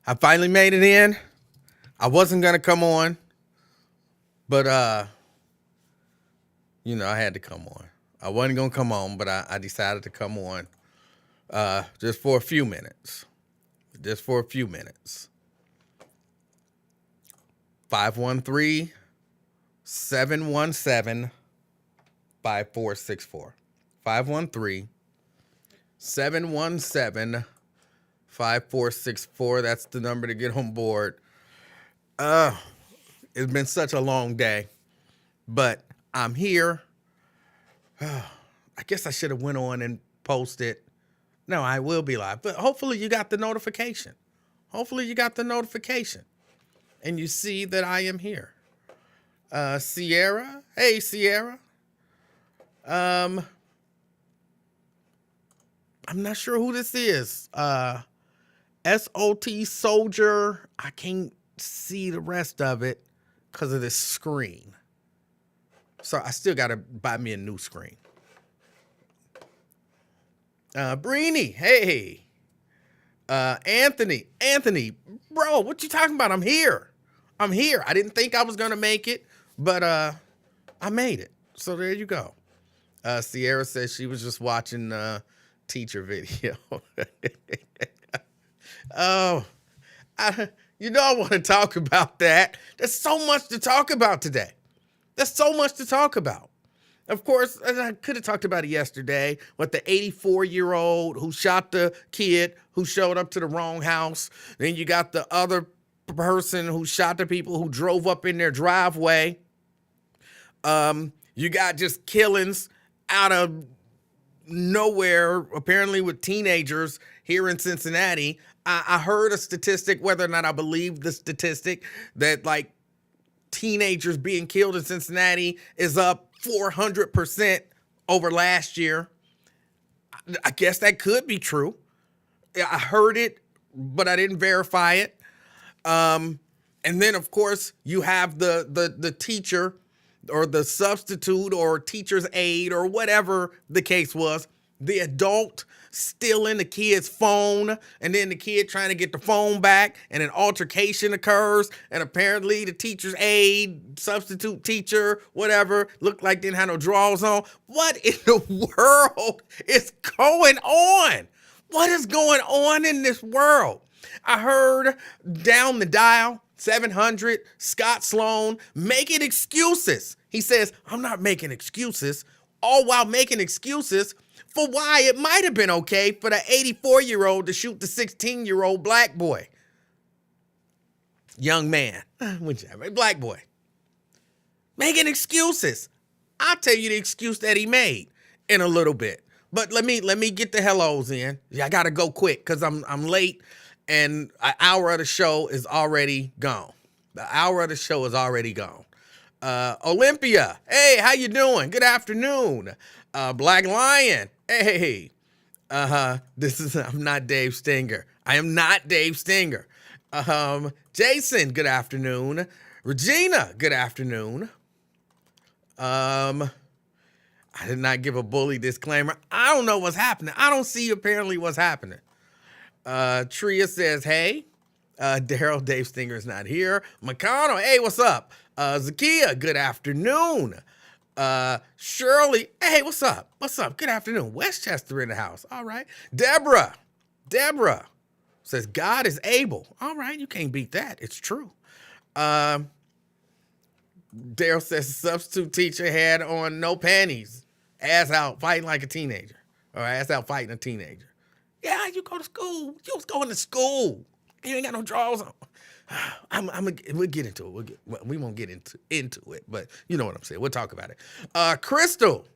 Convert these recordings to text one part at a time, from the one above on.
I finally made it in. I wasn't gonna come on, but I had to come on. I wasn't gonna come on, but I decided to come on just for a few minutes. Just for a few minutes. 513-717-5464. 513-717-5464. That's the number to get on board. It's been such a long day, but I'm here. I guess I should have went on and posted. No, I will be live, but hopefully you got the notification. And you see that I am here. Sierra. Hey, Sierra. I'm not sure who this is. SOT Soldier. I can't see the rest of it because of this screen. So I still got to buy me a new screen. Breeny. Hey. Anthony, bro, what you talking about? I'm here. I didn't think I was going to make it, but I made it. So there you go. Sierra says she was just watching teacher video. Oh, I want to talk about that. There's so much to talk about today. Of course, I could have talked about it yesterday, with the 84-year-old who shot the kid who showed up to the wrong house. Then you got the other person who shot the people who drove up in their driveway. You got just killings out of nowhere, apparently with teenagers here in Cincinnati. I heard a statistic, whether or not I believe the statistic, that like teenagers being killed in Cincinnati is up 400% over last year. I guess that could be true. I heard it, but I didn't verify it. And then, of course, you have the teacher or the substitute or teacher's aide or whatever the case was, the adult stealing the kid's phone, and then the kid trying to get the phone back, and an altercation occurs, and apparently the teacher's aide, substitute teacher, whatever, looked like didn't have no drawers on. What in the world is going on? What is going on in this world? I heard down the dial, 700, Scott Sloan making excuses. He says, I'm not making excuses, all while making excuses for why it might have been okay for the 84-year-old to shoot the 16-year-old black boy. Young man, black boy. Making excuses. I'll tell you the excuse that he made in a little bit. But let me get the hellos in. I gotta go quick because I'm late, and an hour of the show is already gone. Olympia, hey, how you doing? Good afternoon. Black Lion, hey. I'm not Dave Stinger. I am not Dave Stinger. Jason, good afternoon. Regina, good afternoon. I did not give a bully disclaimer. I don't know what's happening. I don't see apparently what's happening. Tria says, hey. Daryl, Dave Stinger is not here. McConnell, hey, what's up? Zakia, good afternoon. Shirley, hey, what's up? Good afternoon. Westchester in the house. All right. Deborah says, God is able. All right, you can't beat that. It's true. Daryl says, substitute teacher had on no panties. Ass out fighting like a teenager. Or ass out fighting a teenager. Yeah, you go to school. You was going to school. You ain't got no drawers on. We'll get into it. We won't get into it, but you know what I'm saying. We'll talk about it. Crystal,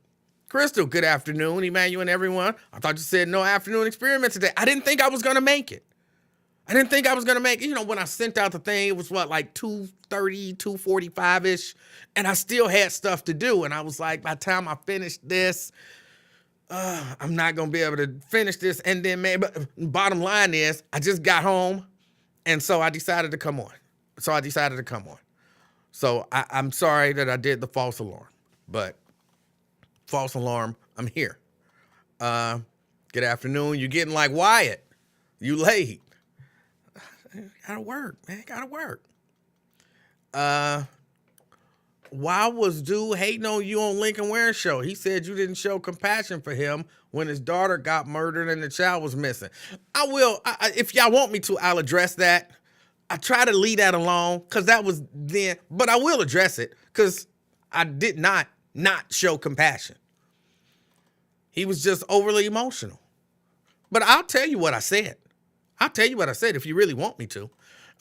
good afternoon, Emanuel and everyone. I thought you said no afternoon experiment today. I didn't think I was going to make it. You know, when I sent out the thing, it was like 2:30, 2:45-ish, and I still had stuff to do. And I was like, by the time I finish this, I'm not going to be able to finish this. And then maybe, bottom line is, I just got home, and so I decided to come on. So I'm sorry that I did the false alarm, but false alarm, I'm here. Good afternoon. You're getting like Wyatt. You late. Gotta work, man. Gotta work. Why was dude hating on you on Lincoln Ware show? He said you didn't show compassion for him when his daughter got murdered and the child was missing. I will, if y'all want me to, I'll address that. I try to leave that alone because that was then, but I will address it because I did not show compassion. He was just overly emotional. But I'll tell you what I said. I'll tell you what I said if you really want me to.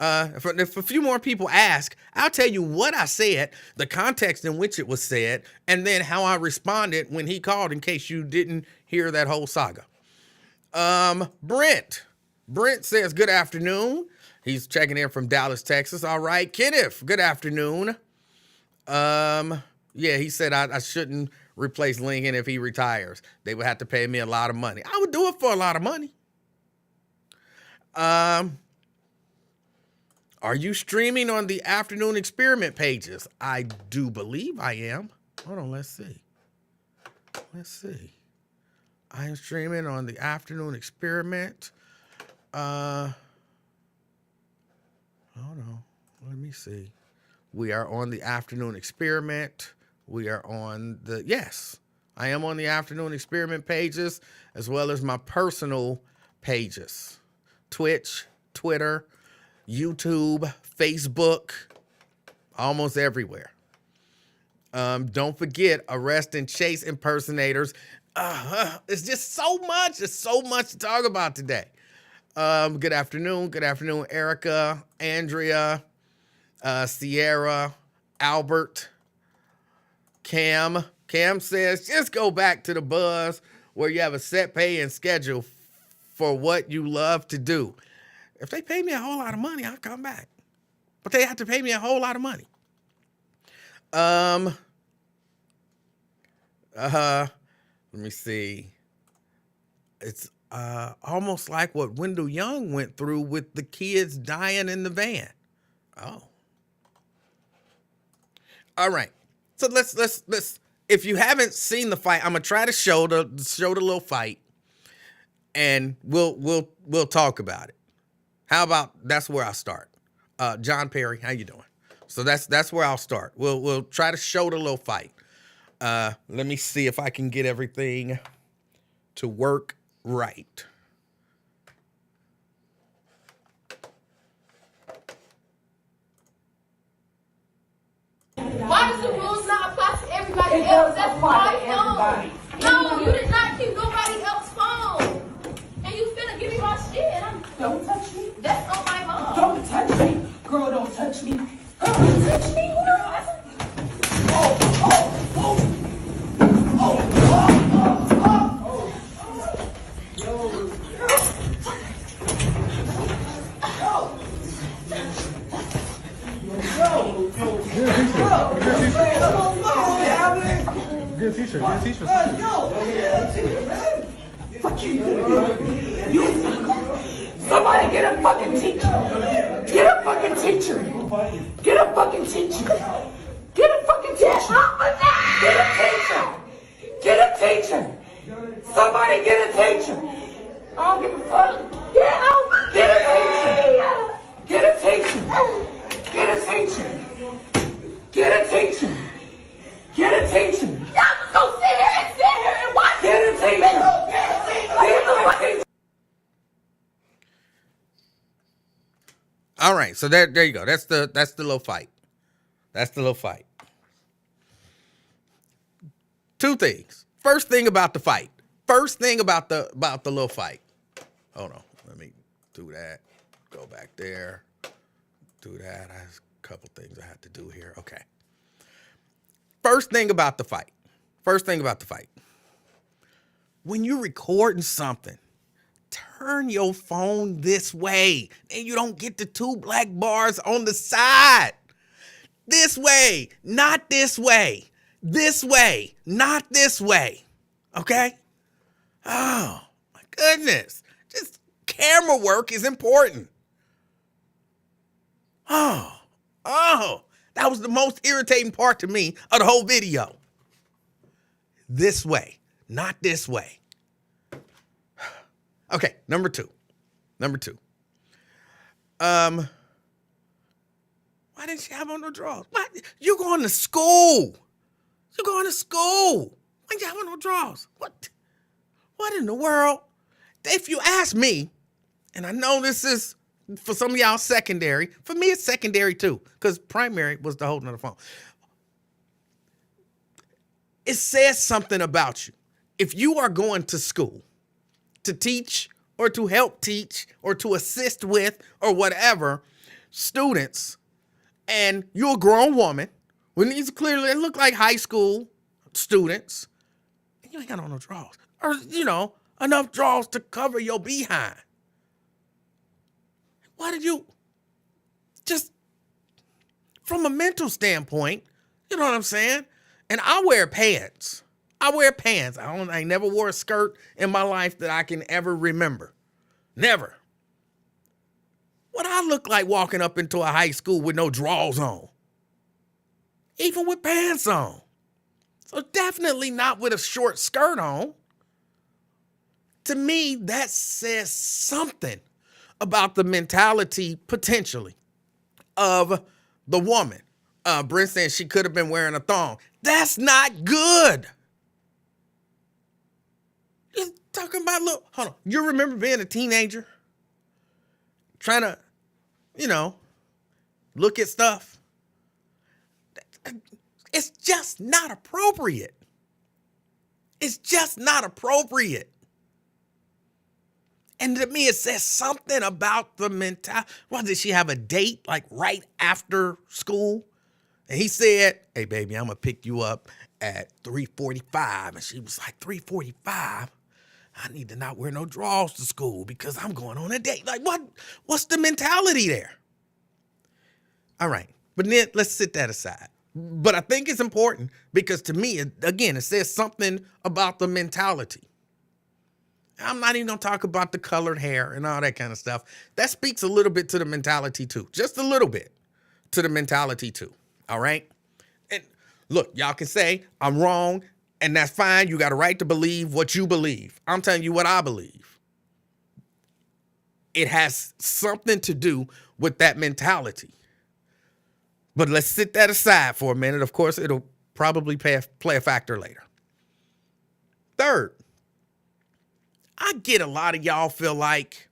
If a few more people ask, I'll tell you what I said, the context in which it was said, and then how I responded when he called in case you didn't hear that whole saga. Brent says, good afternoon. He's checking in from Dallas, Texas. All right. Kenneth, good afternoon. Yeah, he said I shouldn't replace Lincoln if he retires. They would have to pay me a lot of money. I would do it for a lot of money. Are you streaming on the Afternoon Experiment pages? I do believe I am. Hold on, let's see. I am streaming on the Afternoon Experiment. Hold on, let me see. We are on the Afternoon Experiment. We are on the, yes, I am on the Afternoon Experiment pages as well as my personal pages. Twitch, Twitter, YouTube, Facebook, almost everywhere. Don't forget, arrest and chase impersonators. It's just so much. There's so much to talk about today. Good afternoon. Good afternoon, Erica, Andrea, Sierra, Albert, Cam. Cam says, just go back to the buzz where you have a set pay and schedule for what you love to do. If they pay me a whole lot of money, I'll come back. But they have to pay me a whole lot of money. Let me see. It's almost like what Wendell Young went through with the kids dying in the van. Oh. All right. So let's if you haven't seen the fight, I'm gonna try to show the little fight, and we'll talk about it. How about that's where I'll start. John Perry, how you doing? So that's where I'll start. We'll try to show the little fight. Let me see if I can get everything to work right. Why does the rules not apply to everybody else? That's my phone. No, you did not keep nobody else's phone. And you finna give me my shit. Don't touch me. That's on my mom. Don't touch me. Girl, don't touch me. Girl, don't touch me. Get a t-shirt. Fuck you. Somebody get a fucking teacher. Get a fucking teacher. Get a fucking teacher. Get a fucking teacher. Get a teacher. Get a teacher. Somebody get a teacher. I don't give a fuck. Get out. Get a teacher. Get a teacher. Get a teacher. Get a teacher. Get a teacher. Y'all just gonna sit here and watch Get a teacher. Get a teacher. All right, so there you go. That's the little fight. That's the little fight. Two things. First thing about the fight. First thing about the little fight. Hold on. Let me do that. Go back there. Do that. There's a couple things I have to do here. Okay. First thing about the fight. When you're recording something, turn your phone this way, and you don't get the two black bars on the side. This way, not this way. This way, not this way. Okay? Oh, my goodness. Just camera work is important. Oh, that was the most irritating part to me of the whole video. This way, not this way. Okay, number two. Why didn't she have on no drawers? What? You going to school? You going to school? Why didn't you have on no drawers? What? What in the world? If you ask me, and I know this is for some of y'all secondary, for me it's secondary too, because primary was the holding of the phone. It says something about you. If you are going to school to teach or to help teach or to assist with or whatever students, and you're a grown woman, when these clearly look like high school students, and you ain't got on no drawers, or, enough drawers to cover your behind. Why did you, just from a mental standpoint, you know what I'm saying? And I wear pants. I never wore a skirt in my life that I can ever remember. Never. What I look like walking up into a high school with no drawers on. Even with pants on. So definitely not with a short skirt on. To me, that says something about the mentality, potentially, of the woman. Brent saying she could have been wearing a thong. That's not good. You're talking about, look, hold on. You remember being a teenager? Trying to, look at stuff? It's just not appropriate. It's just not appropriate. And to me, it says something about the mentality. Well, did she have a date like right after school? And he said, hey, baby, I'm going to pick you up at 3:45. And she was like, 3:45? I need to not wear no drawers to school because I'm going on a date. Like, what's the mentality there? All right. But then let's sit that aside. But I think it's important because to me, it says something about the mentality. I'm not even going to talk about the colored hair and all that kind of stuff. That speaks a little bit to the mentality too. Just a little bit to the mentality too. All right? And look, y'all can say I'm wrong, and that's fine. You got a right to believe what you believe. I'm telling you what I believe. It has something to do with that mentality. But let's sit that aside for a minute. Of course, it'll probably play a factor later. Third, I get a lot of y'all feel like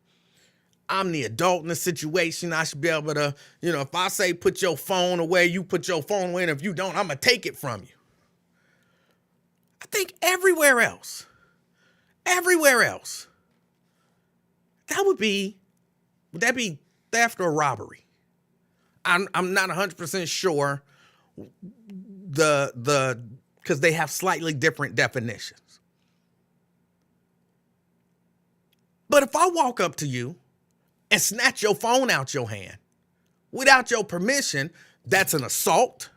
I'm the adult in the situation. I should be able to, if I say put your phone away, you put your phone away. And if you don't, I'm going to take it from you. I think everywhere else, would that be theft or robbery? I'm not 100% sure because they have slightly different definitions. But if I walk up to you and snatch your phone out your hand without your permission, that's an assault.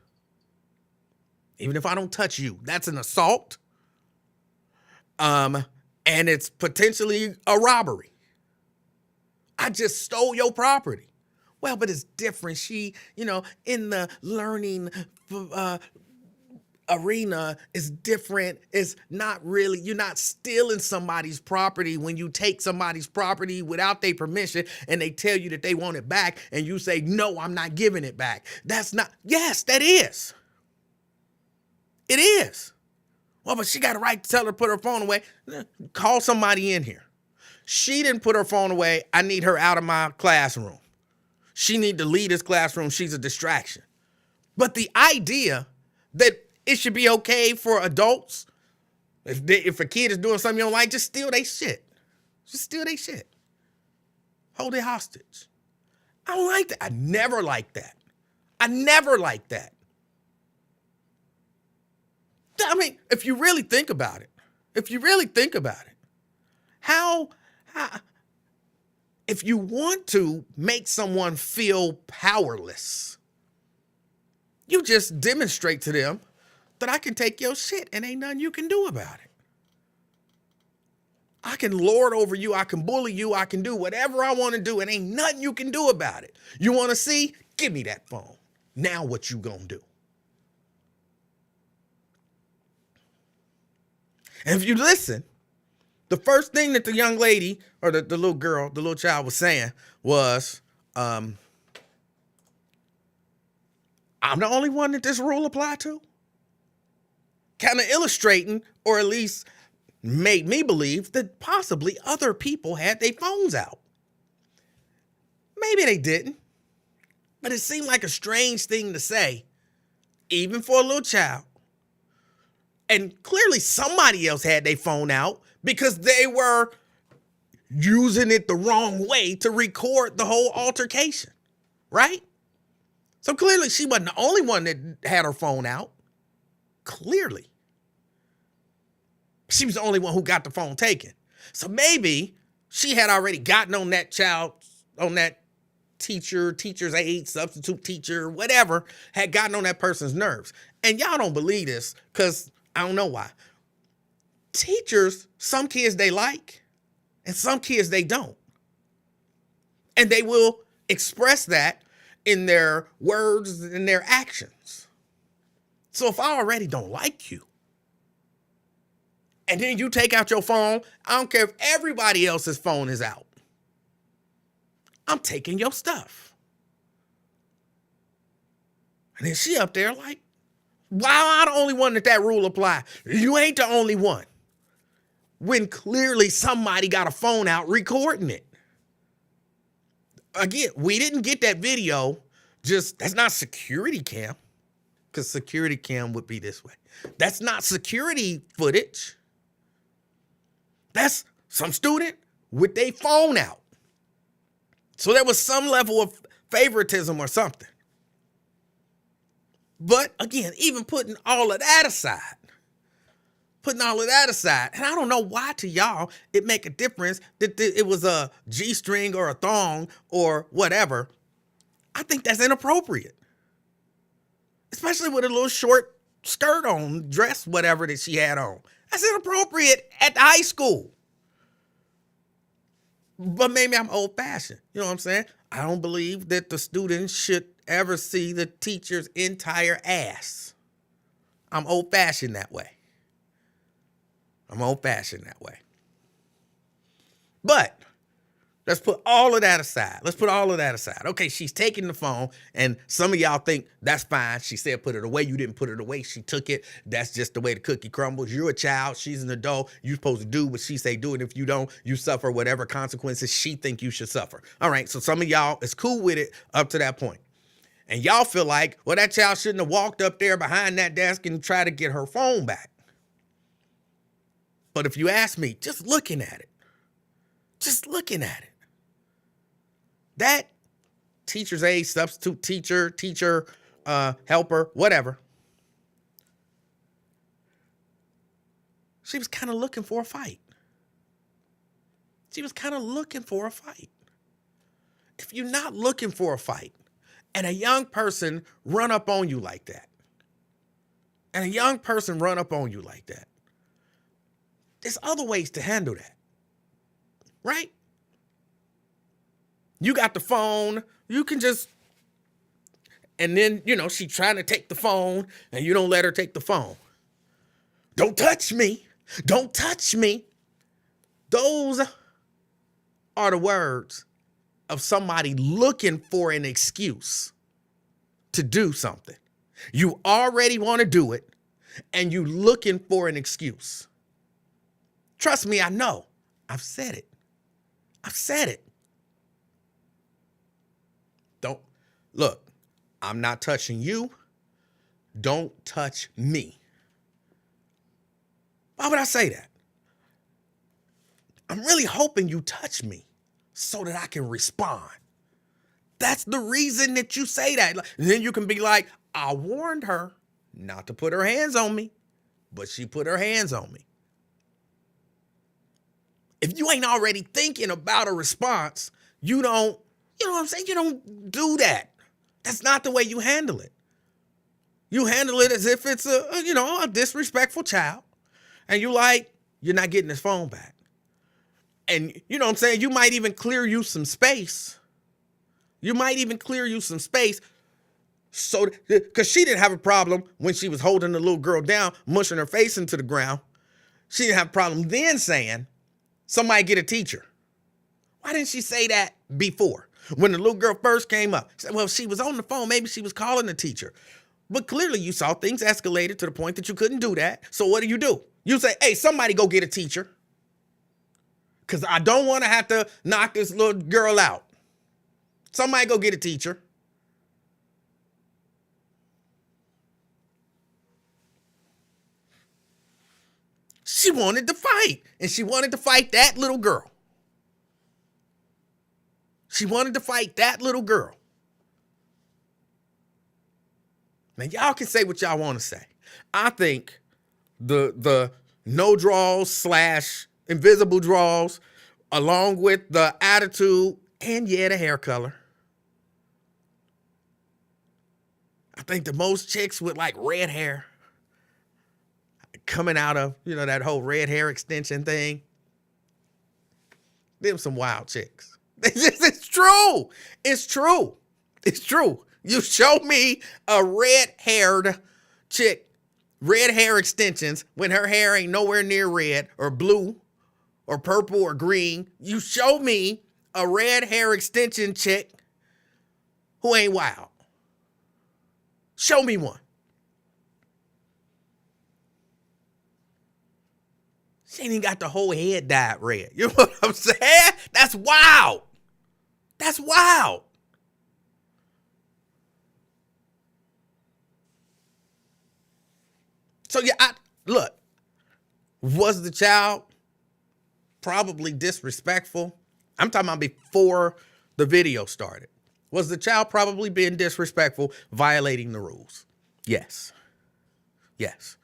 Even if I don't touch you, that's an assault. And it's potentially a robbery. I just stole your property. Well, but it's different. She, in the learning arena is different. It's not really, you're not stealing somebody's property when you take somebody's property without their permission and they tell you that they want it back and you say, no, I'm not giving it back. That's not, yes, that is. It is. Well, but she got a right to tell her to put her phone away. Call somebody in here. She didn't put her phone away. I need her out of my classroom. She need to leave this classroom. She's a distraction. But the idea that it should be okay for adults, if a kid is doing something you don't like, just steal their shit. Just steal their shit. Hold it hostage. I don't like that. I never liked that. I mean, if you really think about it, how if you want to make someone feel powerless, you just demonstrate to them that I can take your shit and ain't nothing you can do about it. I can lord over you. I can bully you. I can do whatever I want to do and ain't nothing you can do about it. You want to see? Give me that phone. Now what you gonna do? And if you listen, the first thing that the young lady or the little girl, the little child was saying was, I'm the only one that this rule applied to? Kind of illustrating, or at least made me believe that possibly other people had their phones out. Maybe they didn't, but it seemed like a strange thing to say, even for a little child. And clearly somebody else had their phone out because they were using it the wrong way to record the whole altercation, right? So clearly she wasn't the only one that had her phone out. Clearly. She was the only one who got the phone taken. So maybe she had already gotten on that child, on that teacher's aide, substitute teacher, whatever, had gotten on that person's nerves. And y'all don't believe this because I don't know why. Teachers, some kids they like and some kids they don't. And they will express that in their words and their actions. So if I already don't like you, and then you take out your phone, I don't care if everybody else's phone is out. I'm taking your stuff. And then she up there like, why am I the only one that rule apply? You ain't the only one. When clearly somebody got a phone out recording it. Again, we didn't get that video. That's not security cam. Because security cam would be this way. That's not security footage. That's some student with their phone out. So there was some level of favoritism or something. But again, even putting all of that aside, and I don't know why to y'all it make a difference that it was a G-string or a thong or whatever. I think that's inappropriate. Especially with a little short skirt on, dress, whatever that she had on. That's inappropriate at the high school. But maybe I'm old-fashioned. You know what I'm saying? I don't believe that the students should ever see the teacher's entire ass. I'm old-fashioned that way. But let's put all of that aside. Okay, she's taking the phone, and some of y'all think that's fine. She said put it away. You didn't put it away. She took it. That's just the way the cookie crumbles. You're a child. She's an adult. You're supposed to do what she say do, and if you don't, you suffer whatever consequences she think you should suffer. All right, so some of y'all is cool with it up to that point. And y'all feel like, well, that child shouldn't have walked up there behind that desk and tried to get her phone back. But if you ask me, just looking at it, that teacher's aide, substitute teacher, helper, whatever, she was kind of looking for a fight. If you're not looking for a fight and a young person run up on you like that, there's other ways to handle that, right? You got the phone, you can just, and then, she trying to take the phone and you don't let her take the phone. Don't touch me. Those are the words of somebody looking for an excuse to do something. You already want to do it and you looking for an excuse. Trust me, I know. I've said it. Don't, look, I'm not touching you. Don't touch me. Why would I say that? I'm really hoping you touch me so that I can respond. That's the reason that you say that. And then you can be like, I warned her not to put her hands on me, but she put her hands on me. If you ain't already thinking about a response, you don't, you know what I'm saying? You don't do that. That's not the way you handle it. You handle it as if it's a disrespectful child. And you're not getting his phone back. And you know what I'm saying? You might even clear you some space. So, because she didn't have a problem when she was holding the little girl down, mushing her face into the ground. She didn't have a problem then saying, somebody get a teacher. Why didn't she say that before? When the little girl first came up, said, well, she was on the phone. Maybe she was calling the teacher. But clearly you saw things escalated to the point that you couldn't do that. So what do? You say, hey, somebody go get a teacher. Because I don't want to have to knock this little girl out. Somebody go get a teacher. She wanted to fight. And she wanted to fight that little girl. She wanted to fight that little girl. Now, y'all can say what y'all want to say. I think the no draws / invisible draws, along with the attitude and, yeah, the hair color. I think the most chicks with, like, red hair coming out of, that whole red hair extension thing, them some wild chicks. It's true. It's true. It's true. You show me a red-haired chick, red hair extensions, when her hair ain't nowhere near red or blue or purple or green. You show me a red hair extension chick who ain't wild. Show me one. She ain't even got the whole head dyed red. You know what I'm saying? That's wild. That's wild. So, yeah, look, was the child probably disrespectful? I'm talking about before the video started. Was the child probably being disrespectful, violating the rules? Yes. Yes.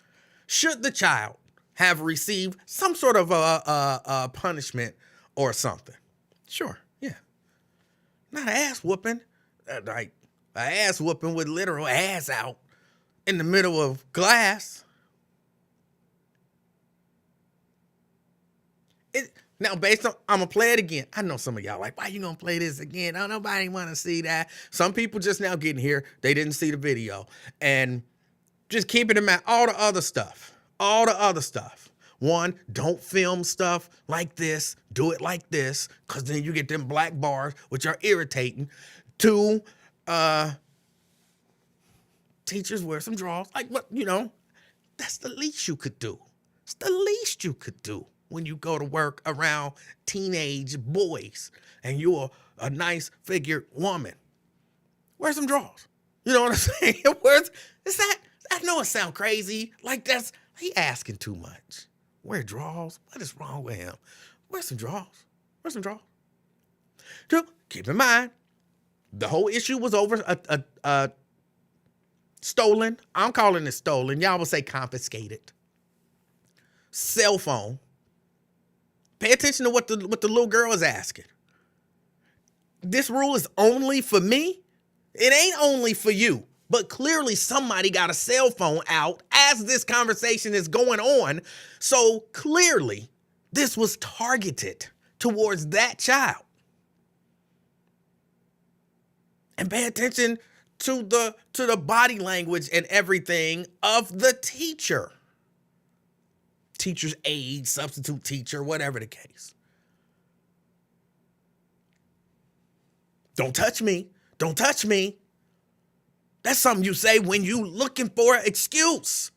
Should the child have received some sort of a punishment or something? Sure, yeah. Not an ass whooping. Like an ass whooping with literal ass out in the middle of class. Now, based on, I'm going to play it again. I know some of y'all like, why you going to play this again? Oh, nobody want to see that. Some people just now getting here. They didn't see the video. And just keep it in mind, all the other stuff. One, don't film stuff like this. Do it like this, because then you get them black bars, which are irritating. Two, teachers wear some drawers. Like, what, that's the least you could do. It's the least you could do when you go to work around teenage boys and you're a nice figured woman. Wear some drawers. You know what I'm saying? I know it sounds crazy. Like he asking too much. Wear drawers? What is wrong with him? Wear some drawers. Two, keep in mind, the whole issue was over stolen. I'm calling it stolen. Y'all will say confiscated. Cell phone. Pay attention to what the little girl is asking. This rule is only for me. It ain't only for you. But clearly somebody got a cell phone out as this conversation is going on. So clearly this was targeted towards that child. And pay attention to the body language and everything of the teacher. Teacher's aide, substitute teacher, whatever the case. Don't touch me. Don't touch me. That's something you say when you looking for an excuse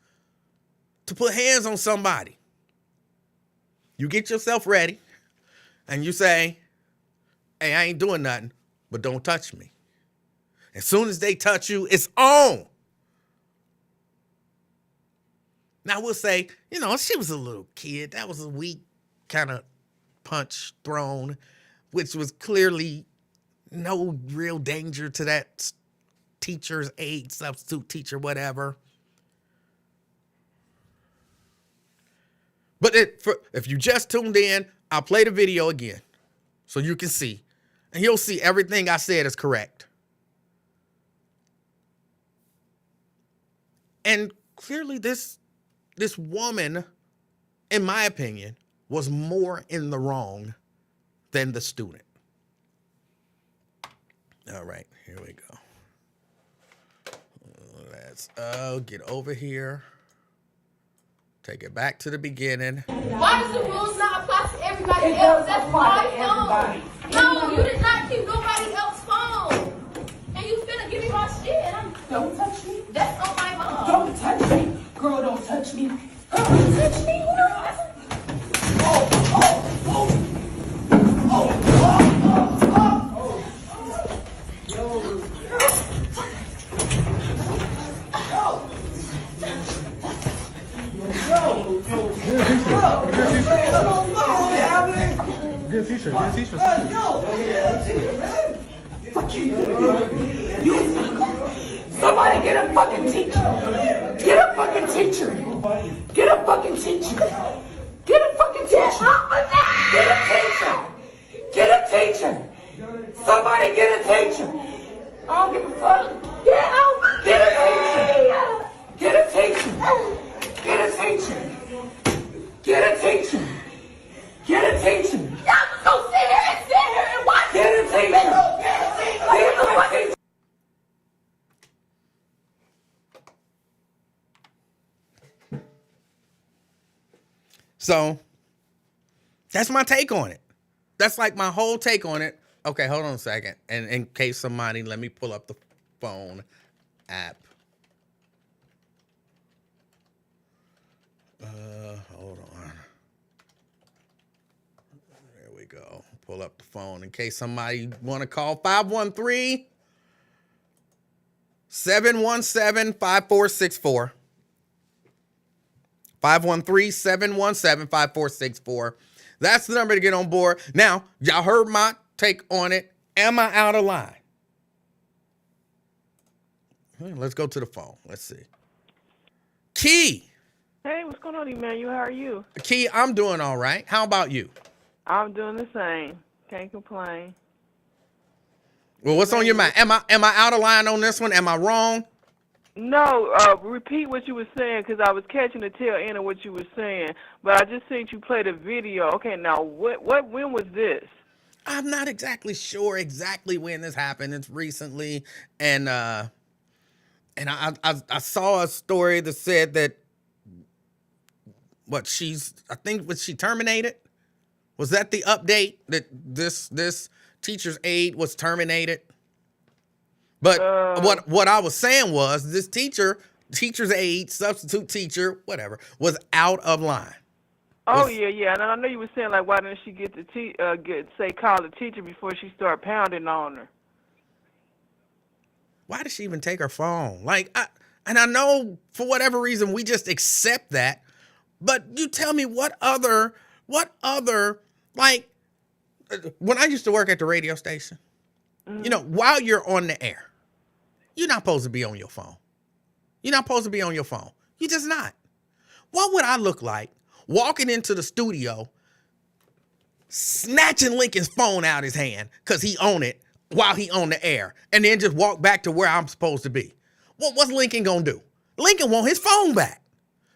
to put hands on somebody. You get yourself ready and you say, hey, I ain't doing nothing, but don't touch me. As soon as they touch you, it's on. Now we'll say, she was a little kid. That was a weak kind of punch thrown, which was clearly no real danger to that teacher's aide, substitute teacher, whatever. But if you just tuned in, I'll play the video again so you can see. And you'll see everything I said is correct. And clearly this woman, in my opinion, was more in the wrong than the student. All right, here we go. Let's get over here. Take it back to the beginning. Why does the rules not apply to everybody else? That's my phone. No, you did not keep nobody else's Don't touch me. That's on my mom. Don't touch me. Girl, don't touch me. Girl, don't touch me. Get a t-shirt. Fuck you. Somebody get a fucking teacher. Get a fucking teacher. Get a fucking teacher. Get a fucking teacher. Get a teacher. Get a teacher. Somebody get a teacher. I don't give a fuck. Get out. Get a teacher. Get a teacher. Get a teacher. Get a teacher. Get a teacher. Y'all just gonna sit here and watch Get a teacher. Get a teacher. So that's my take on it. That's like my whole take on it. Okay, hold on a second. And in case somebody, let me pull up the phone app. Hold on. There we go. Pull up the phone in case somebody want to call 513-717-5464. 513-717-5464. That's the number to get on board. Now, y'all heard my take on it. Am I out of line? Let's go to the phone. Let's see. Key. Hey, what's going on, Emanuel? How are you? Key, I'm doing all right. How about you? I'm doing the same. Can't complain. Well, what's on your mind? Am I out of line on this one? Am I wrong? No, repeat what you were saying because I was catching the tail end of what you were saying. But I just seen you play the video. Okay, now when was this? I'm not exactly sure exactly when this happened. It's recently, and I saw a story that said that was she terminated? Was that the update that this teacher's aide was terminated? But what I was saying was this teacher's aide, substitute teacher, whatever, was out of line. Oh yeah, and I know you were saying like why didn't she get the call the teacher before she started pounding on her? Why did she even take her phone? I know for whatever reason we just accept that. But you tell me what other, like, when I used to work at the radio station, you know, while you're on the air, you're not supposed to be on your phone. You're not supposed to be on your phone. You're just not. What would I look like walking into the studio, snatching Lincoln's phone out his hand because he owned it while he on the air, and then just walk back to where I'm supposed to be? What's Lincoln gonna do? Lincoln want his phone back.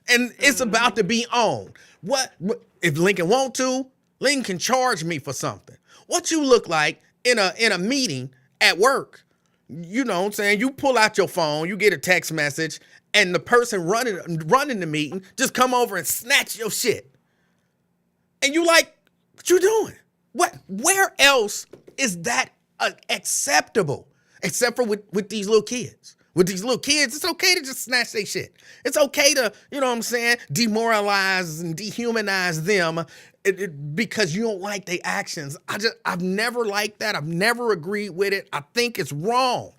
And it's about to be on. What if Lincoln want to? Lincoln can charge me for something. What you look like in a meeting at work? You know what I'm saying? You pull out your phone, you get a text message, and the person running the meeting just come over and snatch your shit. And you like, what you doing? Where else is that acceptable? Except for with these little kids. With these little kids, it's okay to just snatch their shit. It's okay to, you know what I'm saying, demoralize and dehumanize them because you don't like their actions. I've never liked that. I've never agreed with it. I think it's wrong.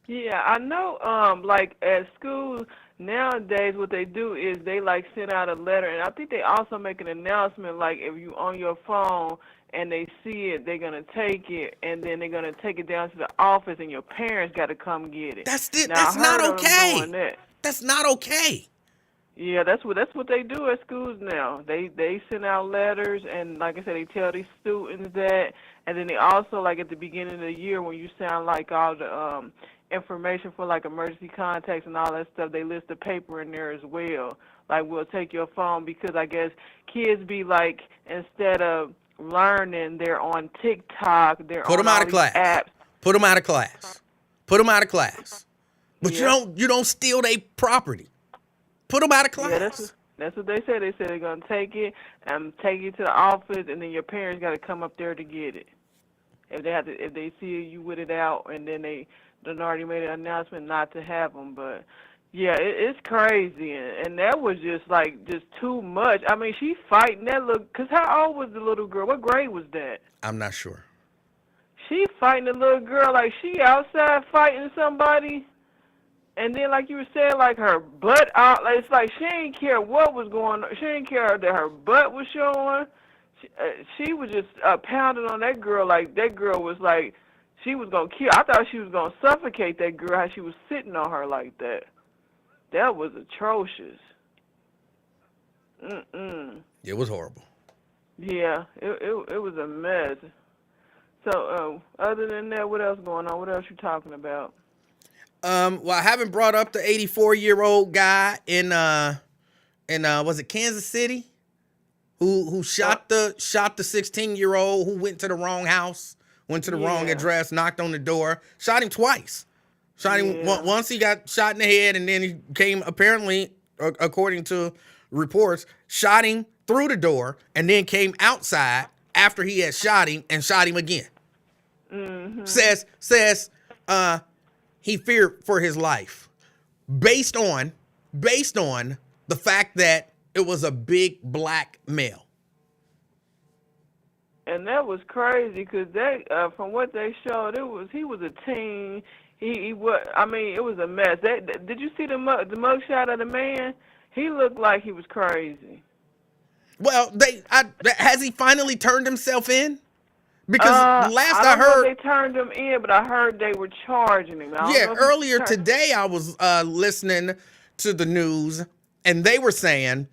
Yeah, I know. Like at school nowadays, what they do is they like send out a letter, and I think they also make an announcement like if you on your phone and they see it, they're gonna take it, and then they're gonna take it down to the office, and your parents got to come get it. That's Now, not okay. That. That's not okay. Yeah, that's what they do at schools now. They send out letters, and like I said, they tell these students that, and then they also like at the beginning of the year when you sound like all the information for like emergency contacts and all that stuff, they list the paper in there as well. Like we'll take your phone because I guess kids be like instead of learning, they're on TikTok, they're Put on them out all of these class. apps. Put them out of class. Put them out of class. But Yeah. you don't steal their property. Put them out of class. Yeah, that's what they said. They said they're gonna take it and take it to the office, and then your parents got to come up there to get it. if they see you with it out, and then they done already made an announcement not to have them. But yeah, it's crazy, and that was just too much. I mean, she fighting that little. Cause how old was the little girl? What grade was that? I'm not sure. She fighting the little girl like she outside fighting somebody. And then, like you were saying, like her butt out, like, it's like she ain't care what was going on. She ain't care that her butt was showing. She was just pounding on that girl like that girl was like she was going to kill. I thought she was going to suffocate that girl, how she was sitting on her like that. That was atrocious. It was horrible. Yeah, it was a mess. So, other than that, what else going on? What else you talking about? Well, I haven't brought up the 84-year-old guy in was it Kansas City, who shot the 16-year-old who went to the wrong house, went to the wrong address, knocked on the door, shot him twice. Shot him once. He got shot in the head, and then he came, apparently, according to reports, shot him through the door, and then came outside after he had shot him and shot him again. Mm-hmm. Says he feared for his life based on the fact that it was a big black male. And that was crazy because they, from what they showed, he was a teen. He was. I mean, it was a mess. Did you see the mugshot of the man? He looked like he was crazy. Well, has he finally turned himself in? Because last I don't know heard, if they turned him in, but I heard they were charging him. Yeah, earlier today I was listening to the news, and they were saying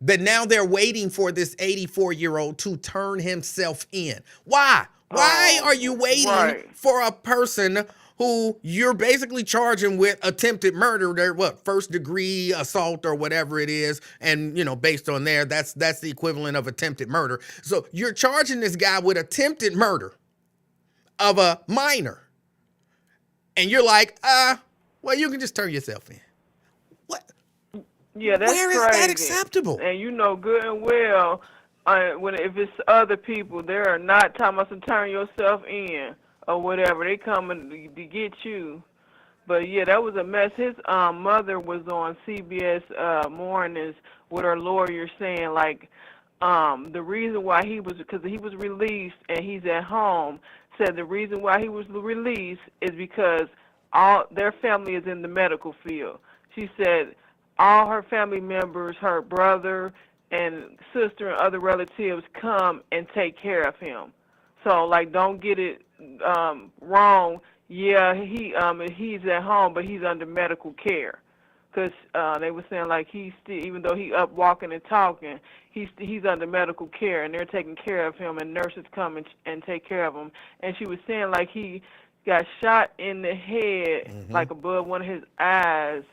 that now they're waiting for this 84-year-old to turn himself in. Why? Why are you waiting for a person who you're basically charging with attempted murder, first degree assault or whatever it is, and based on there, that's the equivalent of attempted murder. So you're charging this guy with attempted murder of a minor, and you're like, well, you can just turn yourself in. What? Yeah, that's Where crazy. is that acceptable? And you know good and well, if it's other people, they are not talking about to turn yourself in or whatever. They coming to get you. But yeah, that was a mess. His mother was on CBS Mornings with her lawyer saying like the reason why because he was released and he's at home, said the reason why he was released is because all their family is in the medical field. She said all her family members, her brother and sister and other relatives come and take care of him. So like, don't get it wrong. Yeah, he's at home, but he's under medical care. Because they were saying like even though he up walking and talking, he's under medical care, and they're taking care of him, and nurses come and take care of him. And she was saying like he got shot in the head, like above one of his eyes,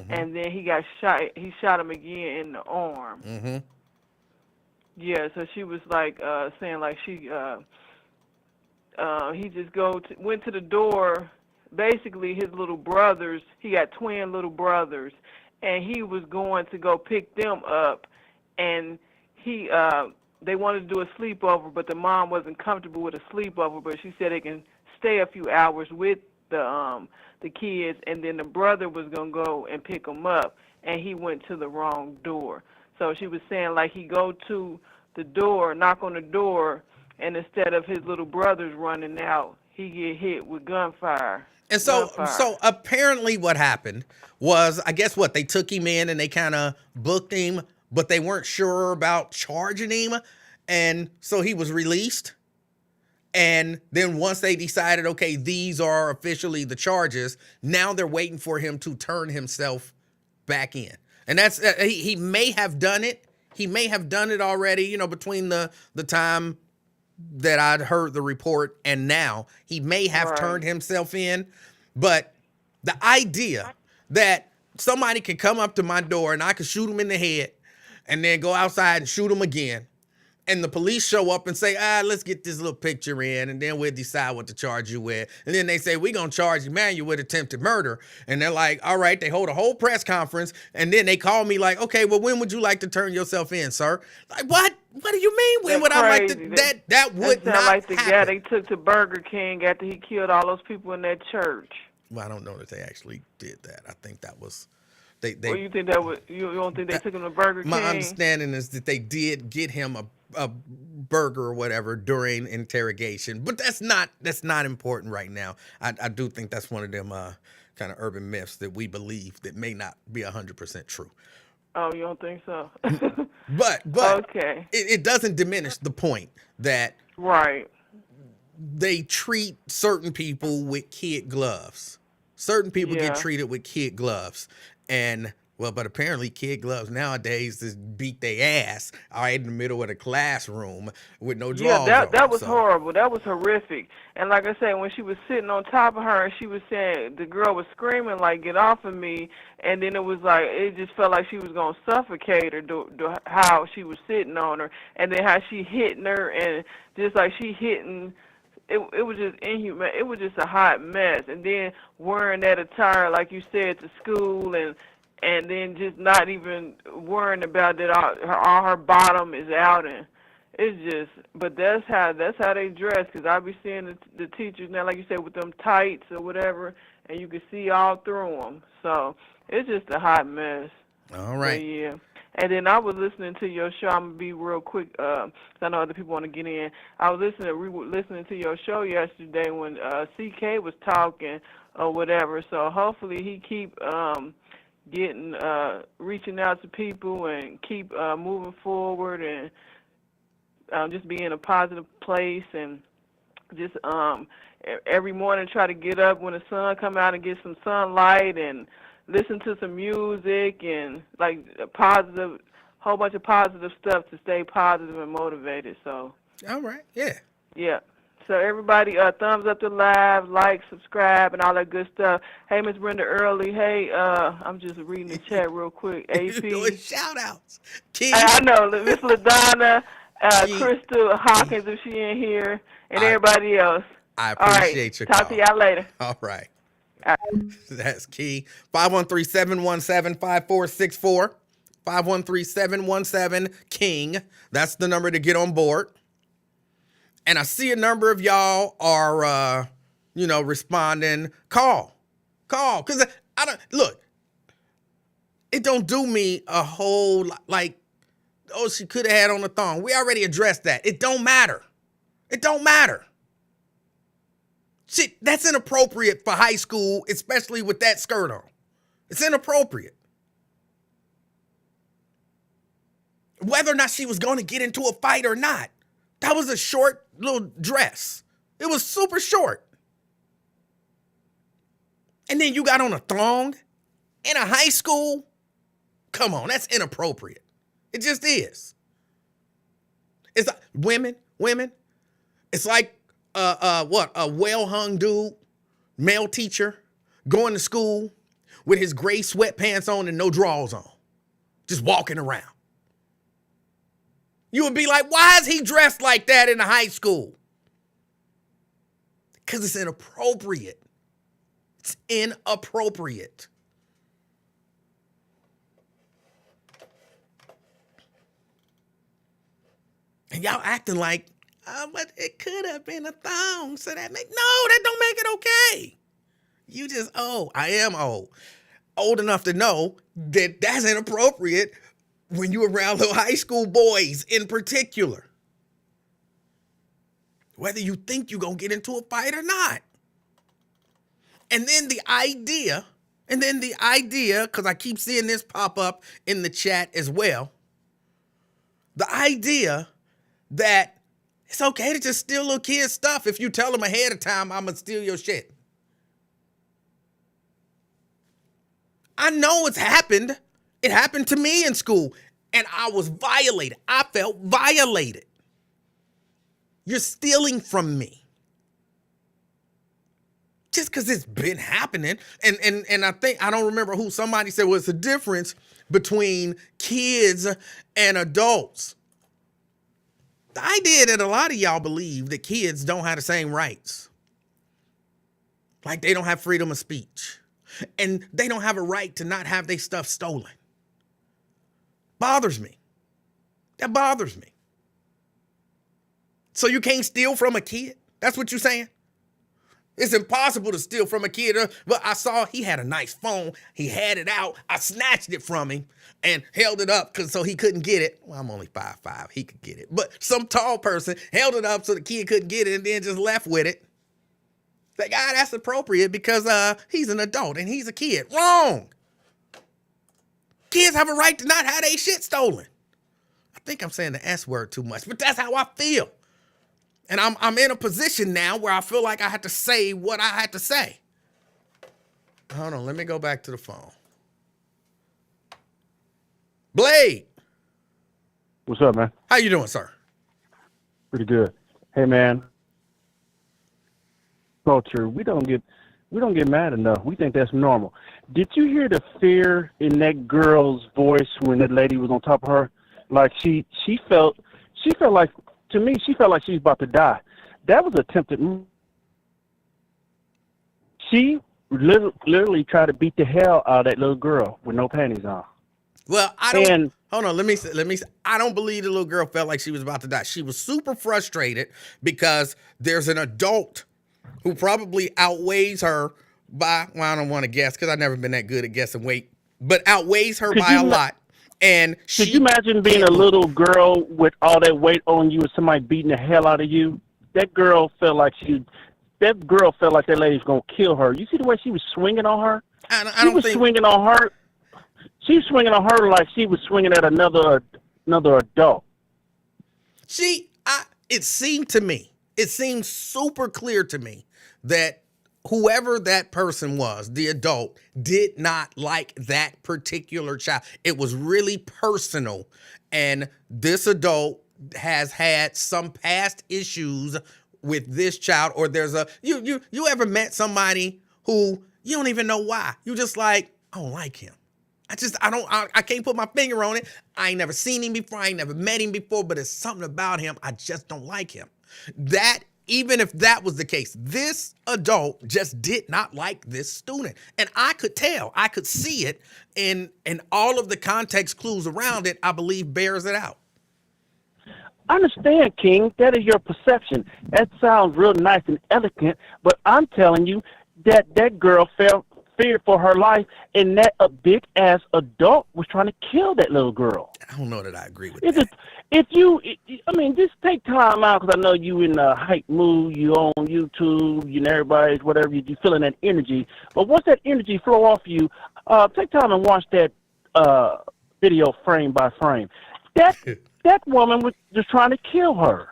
and then he got shot. He shot him again in the arm. Yeah, so she was like saying like he just went to the door. Basically, his little brothers, he got twin little brothers, and he was going to go pick them up, and they wanted to do a sleepover, but the mom wasn't comfortable with a sleepover, but she said they can stay a few hours with the kids, and then the brother was going to go and pick them up, and he went to the wrong door. So she was saying like he go to the door, knock on the door, and instead of his little brothers running out, he get hit with gunfire. And so apparently what happened was, I guess they took him in and they kind of booked him, but they weren't sure about charging him. And so he was released. And then once they decided, okay, these are officially the charges, now they're waiting for him to turn himself back in. And that's, he may have done it. He may have done it already, between the time that I'd heard the report and now. He may have turned himself in. But the idea that somebody can come up to my door and I can shoot him in the head and then go outside and shoot him again, and the police show up and say, let's get this little picture in, and then we'll decide what to charge you with. And then they say, we're going to charge Emanuel with attempted murder. And they're like, all right, they hold a whole press conference, and then they call me like, okay, well, when would you like to turn yourself in, sir? Like, what? What do you mean? When That's would I like to? crazy. That would That not sound like the happen. guy they took to Burger King after he killed all those people in that church. Well, I don't know that they actually did that. I think that was they. Or you think that was you don't think they took him to Burger My King? understanding is that they did get him a burger or whatever during interrogation, but that's not important right now. I do think that's one of them kind of urban myths that we believe that may not be 100% true. Oh, you don't think so? But Okay. it doesn't diminish the point that Right. they treat certain people with kid gloves. Certain people get Yeah. treated with kid gloves. And, well, but apparently kid gloves nowadays just beat their ass right in the middle of the classroom with no drawers Yeah, on. that was So, horrible. That was horrific. And like I said, when she was sitting on top of her and she was saying, the girl was screaming like, "Get off of me!" And then it was like, it just felt like she was gonna suffocate her. How she was sitting on her, and then how she hitting her, and just like she hitting. It was just inhuman. It was just a hot mess. And then wearing that attire, like you said, to school, and then just not even worrying about that all her bottom is out, and it's just. But that's how they dress. Cause I be seeing the teachers now, like you said, with them tights or whatever, and you can see all through them. So it's just a hot mess. all right. But yeah. And then I was listening to your show. I'm gonna be real quick, 'cause I know other people want to get in. I was listening to your show yesterday when CK was talking or whatever. So hopefully he keep getting reaching out to people and keep moving forward and just be in a positive place and just every morning try to get up when the sun come out and get some sunlight and listen to some music and like a whole bunch of positive stuff to stay positive and motivated. So All right. Yeah. yeah. So everybody, thumbs up the live, like, subscribe, and all that good stuff. Hey, Miss Brenda Early. Hey, I'm just reading the chat real quick. You AP. doing shout outs. Keith. I know, Miss LaDonna, Gee. Crystal Hawkins, if she in here, and everybody else. I All right. appreciate your Talk call. to y'all later. All right. All right. That's key. 513-717-5464. 513-717-KING. That's the number to get on board. And I see a number of y'all are, responding. Call. Because I don't, look, it don't do me a whole lot, like, oh, she could have had on a thong. We already addressed that. It don't matter. It don't matter. Shit, that's inappropriate for high school, especially with that skirt on. It's inappropriate. Whether or not she was going to get into a fight or not, that was a short little dress. It was super short. And then you got on a thong in a high school? Come on, that's inappropriate. It just is. It's like women. It's like a well-hung dude, male teacher, going to school with his gray sweatpants on and no drawers on, just walking around. You would be like, why is he dressed like that in a high school? Because it's inappropriate. It's inappropriate. And y'all acting like, but it could have been a thong. So that don't make it okay. You just old. I am old. Old enough to know that that's inappropriate when you around little high school boys in particular. Whether you think you're going to get into a fight or not. And then the idea, because I keep seeing this pop up in the chat as well. The idea that it's okay to just steal little kids' stuff if you tell them ahead of time, I'm going to steal your shit. I know it's happened. It happened to me in school, and I was violated. I felt violated. You're stealing from me. Just because it's been happening. And I think, I don't remember who, somebody said, well, it's a difference between kids and adults. The idea that a lot of y'all believe that kids don't have the same rights. Like they don't have freedom of speech. And they don't have a right to not have their stuff stolen. Bothers me. That bothers me. So you can't steal from a kid? That's what you're saying? It's impossible to steal from a kid. But I saw he had a nice phone. He had it out. I snatched it from him and held it up so he couldn't get it. Well, I'm only 5'5". He could get it. But some tall person held it up so the kid couldn't get it and then just left with it. Like, that's appropriate because he's an adult and he's a kid. Wrong. Kids have a right to not have their shit stolen. I think I'm saying the S word too much, but that's how I feel. And I'm in a position now where I feel like I had to say what I had to say. Hold on, let me go back to the phone. Blade. What's up, man? How you doing, sir? Pretty good. Hey, man. Culture, we don't get mad enough. We think that's normal. Did you hear the fear in that girl's voice when that lady was on top of her? Like she felt like, to me, she felt like she was about to die. That was attempted. She literally tried to beat the hell out of that little girl with no panties on. Well, hold on. Let me say, I don't believe the little girl felt like she was about to die. She was super frustrated because there's an adult who probably outweighs her by, well, I don't want to guess because I've never been that good at guessing weight, but outweighs her by a lot. And could you imagine being a little girl with all that weight on you and somebody beating the hell out of you? That girl felt like that lady was going to kill her. You see the way she was swinging on her? She was swinging on her like she was swinging at another adult. It seemed super clear to me that whoever that person was, the adult, did not like that particular child. It was really personal. And this adult has had some past issues with this child, or there's you ever met somebody who you don't even know why? You just like, I don't like him. I can't put my finger on it. I ain't never seen him before. I ain't never met him before, but it's something about him. I just don't like him. Even if that was the case, this adult just did not like this student. And I could tell, I could see it, and all of the context clues around it, I believe, bears it out. I understand, King. That is your perception. That sounds real nice and elegant, but I'm telling you that girl felt feared for her life, and that a big-ass adult was trying to kill that little girl. I don't know that I agree with that. Just take time out, because I know you in a hype mood, you on YouTube, you know, everybody's whatever, you feeling that energy. But once that energy flow off you, take time and watch that video frame by frame. That woman was just trying to kill her.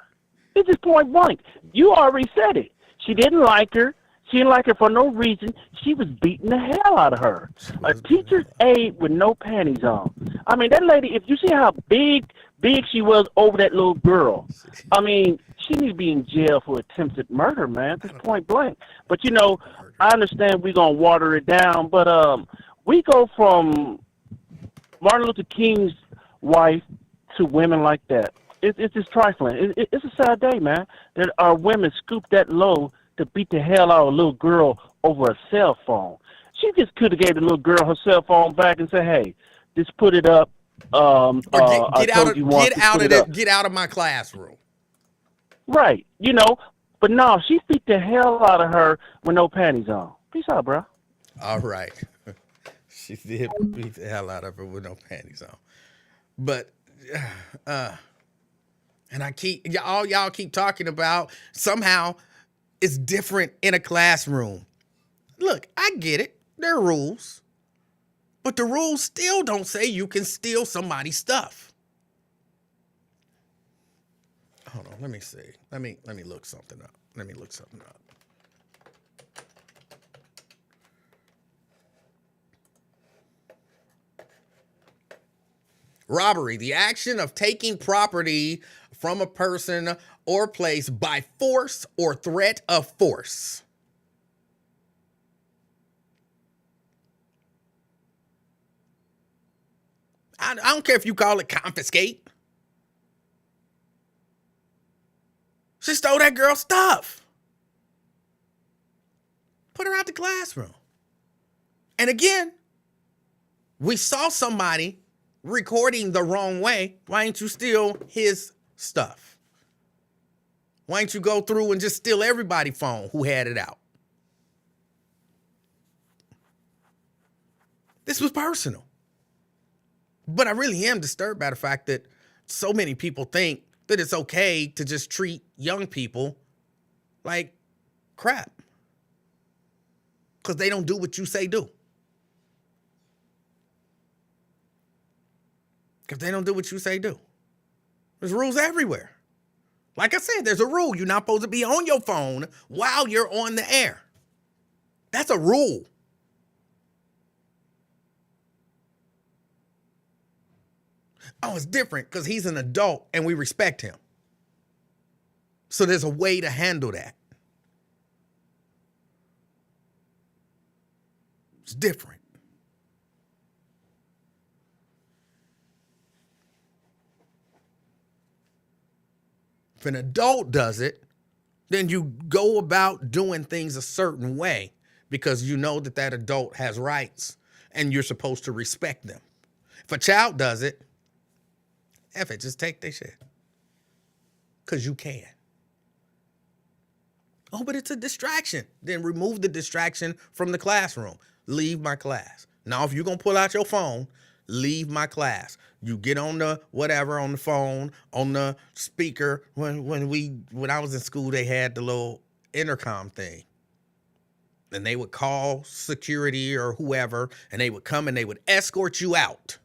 It's just point blank. You already said it. She didn't like her. She didn't like her for no reason. She was beating the hell out of her. A teacher's aide with no panties on. I mean, that lady, if you see how big she was over that little girl, I mean, she needs to be in jail for attempted murder, man. Just point blank. But, you know, I understand we're going to water it down, but we go from Martin Luther King's wife to women like that. It's just trifling. It's a sad day, man. That our women scoop that low to beat the hell out of a little girl over a cell phone. She just could have gave the little girl her cell phone back and said, "Hey, just put it up." Get out of my classroom. Right, you know. But no, she beat the hell out of her with no panties on. Peace out, bro. All right. She did beat the hell out of her with no panties on. But and y'all keep talking about somehow it's different in a classroom. Look, I get it. There are rules. But the rules still don't say you can steal somebody's stuff. Hold on, let me see. Let me look something up. Robbery, the action of taking property from a person or place by force or threat of force. I don't care if you call it confiscate. She stole that girl's stuff. Put her out the classroom. And again, we saw somebody recording the wrong way. Why ain't you steal his stuff? Why didn't you go through and just steal everybody's phone who had it out? This was personal. But I really am disturbed by the fact that so many people think that it's okay to just treat young people like crap. Because they don't do what you say do. Because they don't do what you say do. There's rules everywhere. Like I said, there's a rule. You're not supposed to be on your phone while you're on the air. That's a rule. Oh, it's different because he's an adult and we respect him. So there's a way to handle that. It's different. If an adult does it, then you go about doing things a certain way because you know that that adult has rights and you're supposed to respect them. If a child does it, F it, just take their shit. Because you can. Oh, but it's a distraction. Then remove the distraction from the classroom. Leave my class. Now, if you're going to pull out your phone, leave my class. You get on the whatever, on the phone, on the speaker. When I was in school, they had the little intercom thing. And they would call security or whoever, and they would come and they would escort you out.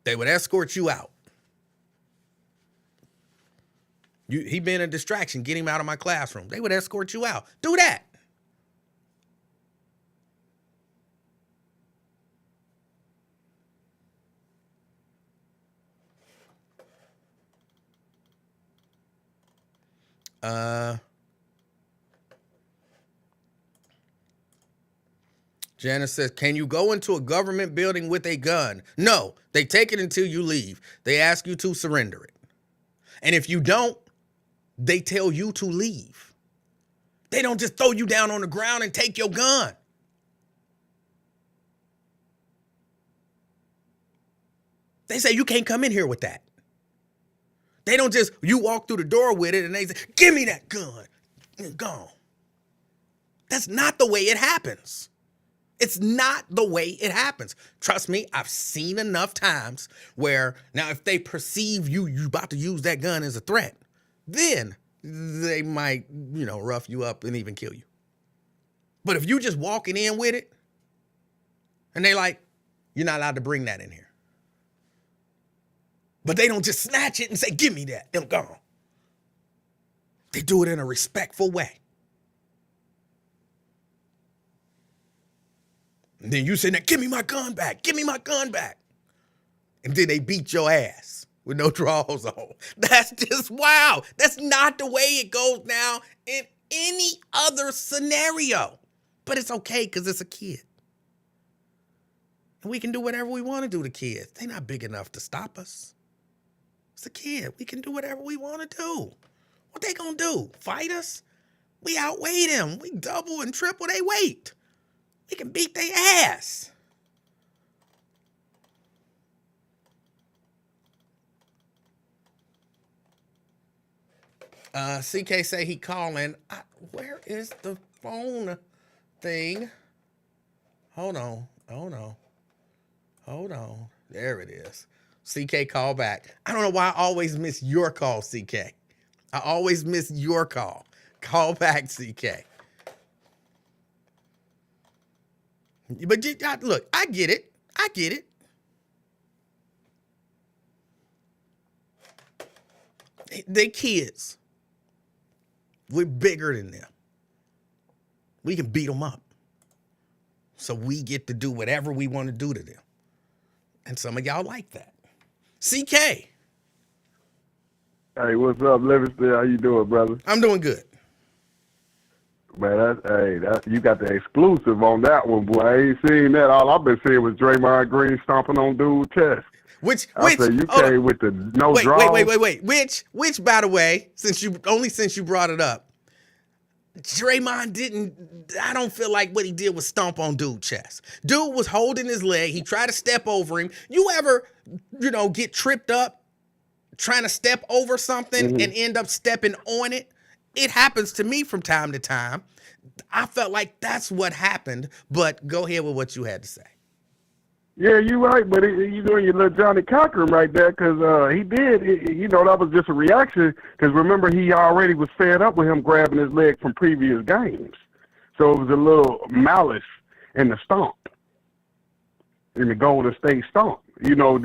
They would escort you out. He been a distraction. Get him out of my classroom. They would escort you out. Do that. Janice says, can you go into a government building with a gun? No, they take it until you leave. They ask you to surrender it. And if you don't, they tell you to leave. They don't just throw you down on the ground and take your gun. They say you can't come in here with that. They don't just, you walk through the door with it and they say, give me that gun. And gone. That's not the way it happens. It's not the way it happens. Trust me, I've seen enough times where now if they perceive you about to use that gun as a threat, then they might, rough you up and even kill you. But if you just walking in with it and they like, you're not allowed to bring that in here. But they don't just snatch it and say, give me that. They're gone. They do it in a respectful way. And then you say, now give me my gun back. Give me my gun back. And then they beat your ass with no drawers on. That's just wow. That's not the way it goes now in any other scenario. But it's okay because it's a kid. And we can do whatever we want to do to kids. They're not big enough to stop us. It's a kid. We can do whatever we want to do. What they gonna do? Fight us? We outweigh them. We double and triple their weight. We can beat their ass. CK say he calling. Where is the phone thing? Hold on. There it is. CK, call back. I don't know why I always miss your call, CK. I always miss your call. Call back, CK. But look, I get it. They kids. We're bigger than them. We can beat them up. So we get to do whatever we want to do to them. And some of y'all like that. CK. Hey, what's up, Livingston? How you doing, brother? I'm doing good. Man, you got the exclusive on that one, boy. I ain't seen that. All I've been seeing was Draymond Green stomping on dude's chest. Which said you came with the no draw. Wait. Which, by the way, since you brought it up, Draymond I don't feel like what he did was stomp on dude's chest. Dude was holding his leg. He tried to step over him. You ever, get tripped up trying to step over something Mm-hmm. and end up stepping on it. It happens to me from time to time. I felt like that's what happened, but go ahead with what you had to say. Yeah, you're right, but you doing your little Johnny Cochran right there, because he did. That was just a reaction. Because remember, he already was fed up with him grabbing his leg from previous games, so it was a little malice in the stomp, in the Golden State stomp.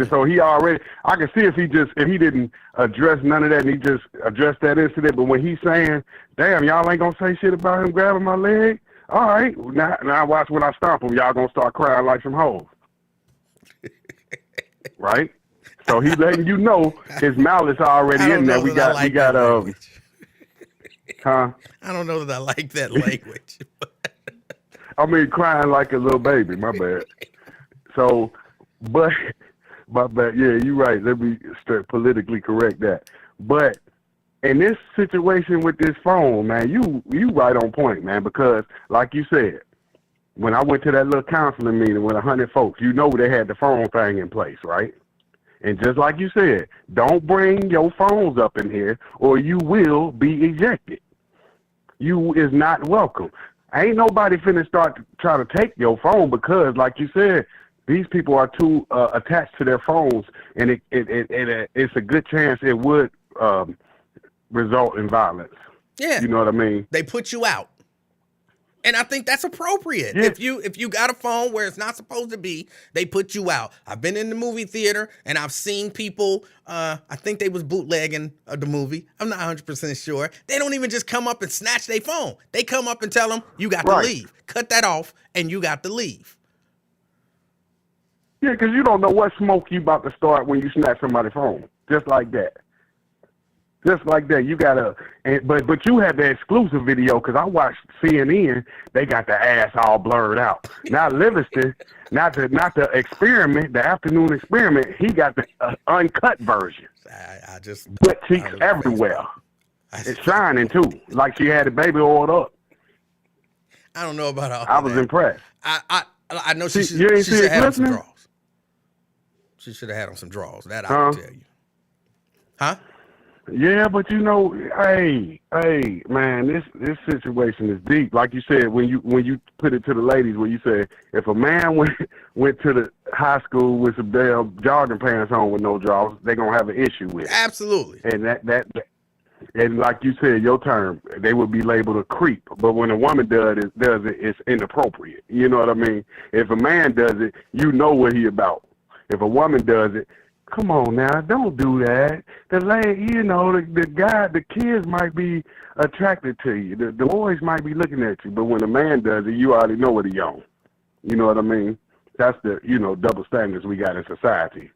So he already. I can see if he didn't address none of that, and he just addressed that incident. But when he's saying, "Damn, y'all ain't gonna say shit about him grabbing my leg," all right, now watch when I stomp him. Y'all gonna start crying like some hoes. Right? So he's letting you know his malice already in there. We got huh? I don't know that I like that language. I mean, crying like a little baby. My bad. So, but yeah, you're right. Let me politically correct that. But in this situation with this phone, man, you right on point, man. Because like you said, when I went to that little counseling meeting with 100 folks, they had the phone thing in place, right? And just like you said, don't bring your phones up in here or you will be ejected. You is not welcome. Ain't nobody finna start to try to take your phone because, like you said, these people are too attached to their phones, and it's a good chance it would result in violence. Yeah. You know what I mean? They put you out. And I think that's appropriate. Yeah. If you got a phone where it's not supposed to be, they put you out. I've been in the movie theater and I've seen people, I think they was bootlegging the movie. I'm not 100% sure. They don't even just come up and snatch their phone. They come up and tell them, you got to leave. Cut that off and you got to leave. Yeah, because you don't know what smoke you about to start when you snatch somebody's phone. Just like that. Just like that, you gotta, but you had the exclusive video because I watched CNN. They got the ass all blurred out. Now Livingston, not the experiment, the afternoon experiment. He got the uncut version. I just butt cheeks everywhere. It's shining too, like she had the baby oiled up. I don't know about all. I was impressed. I know she should have had on some draws. She should have had on some draws. That I can tell you. Huh? Yeah, but hey, man, this situation is deep. Like you said, when you put it to the ladies, when you say if a man went to the high school with some damn jogging pants on with no drawers, they're gonna have an issue with it. Absolutely. And and like you said, your term, they would be labeled a creep. But when a woman does it, it's inappropriate. You know what I mean? If a man does it, you know what he about. If a woman does it, come on now, don't do that. The kids might be attracted to you. The boys might be looking at you. But when a man does it, you already know what he on. You know what I mean? That's the, double standards we got in society.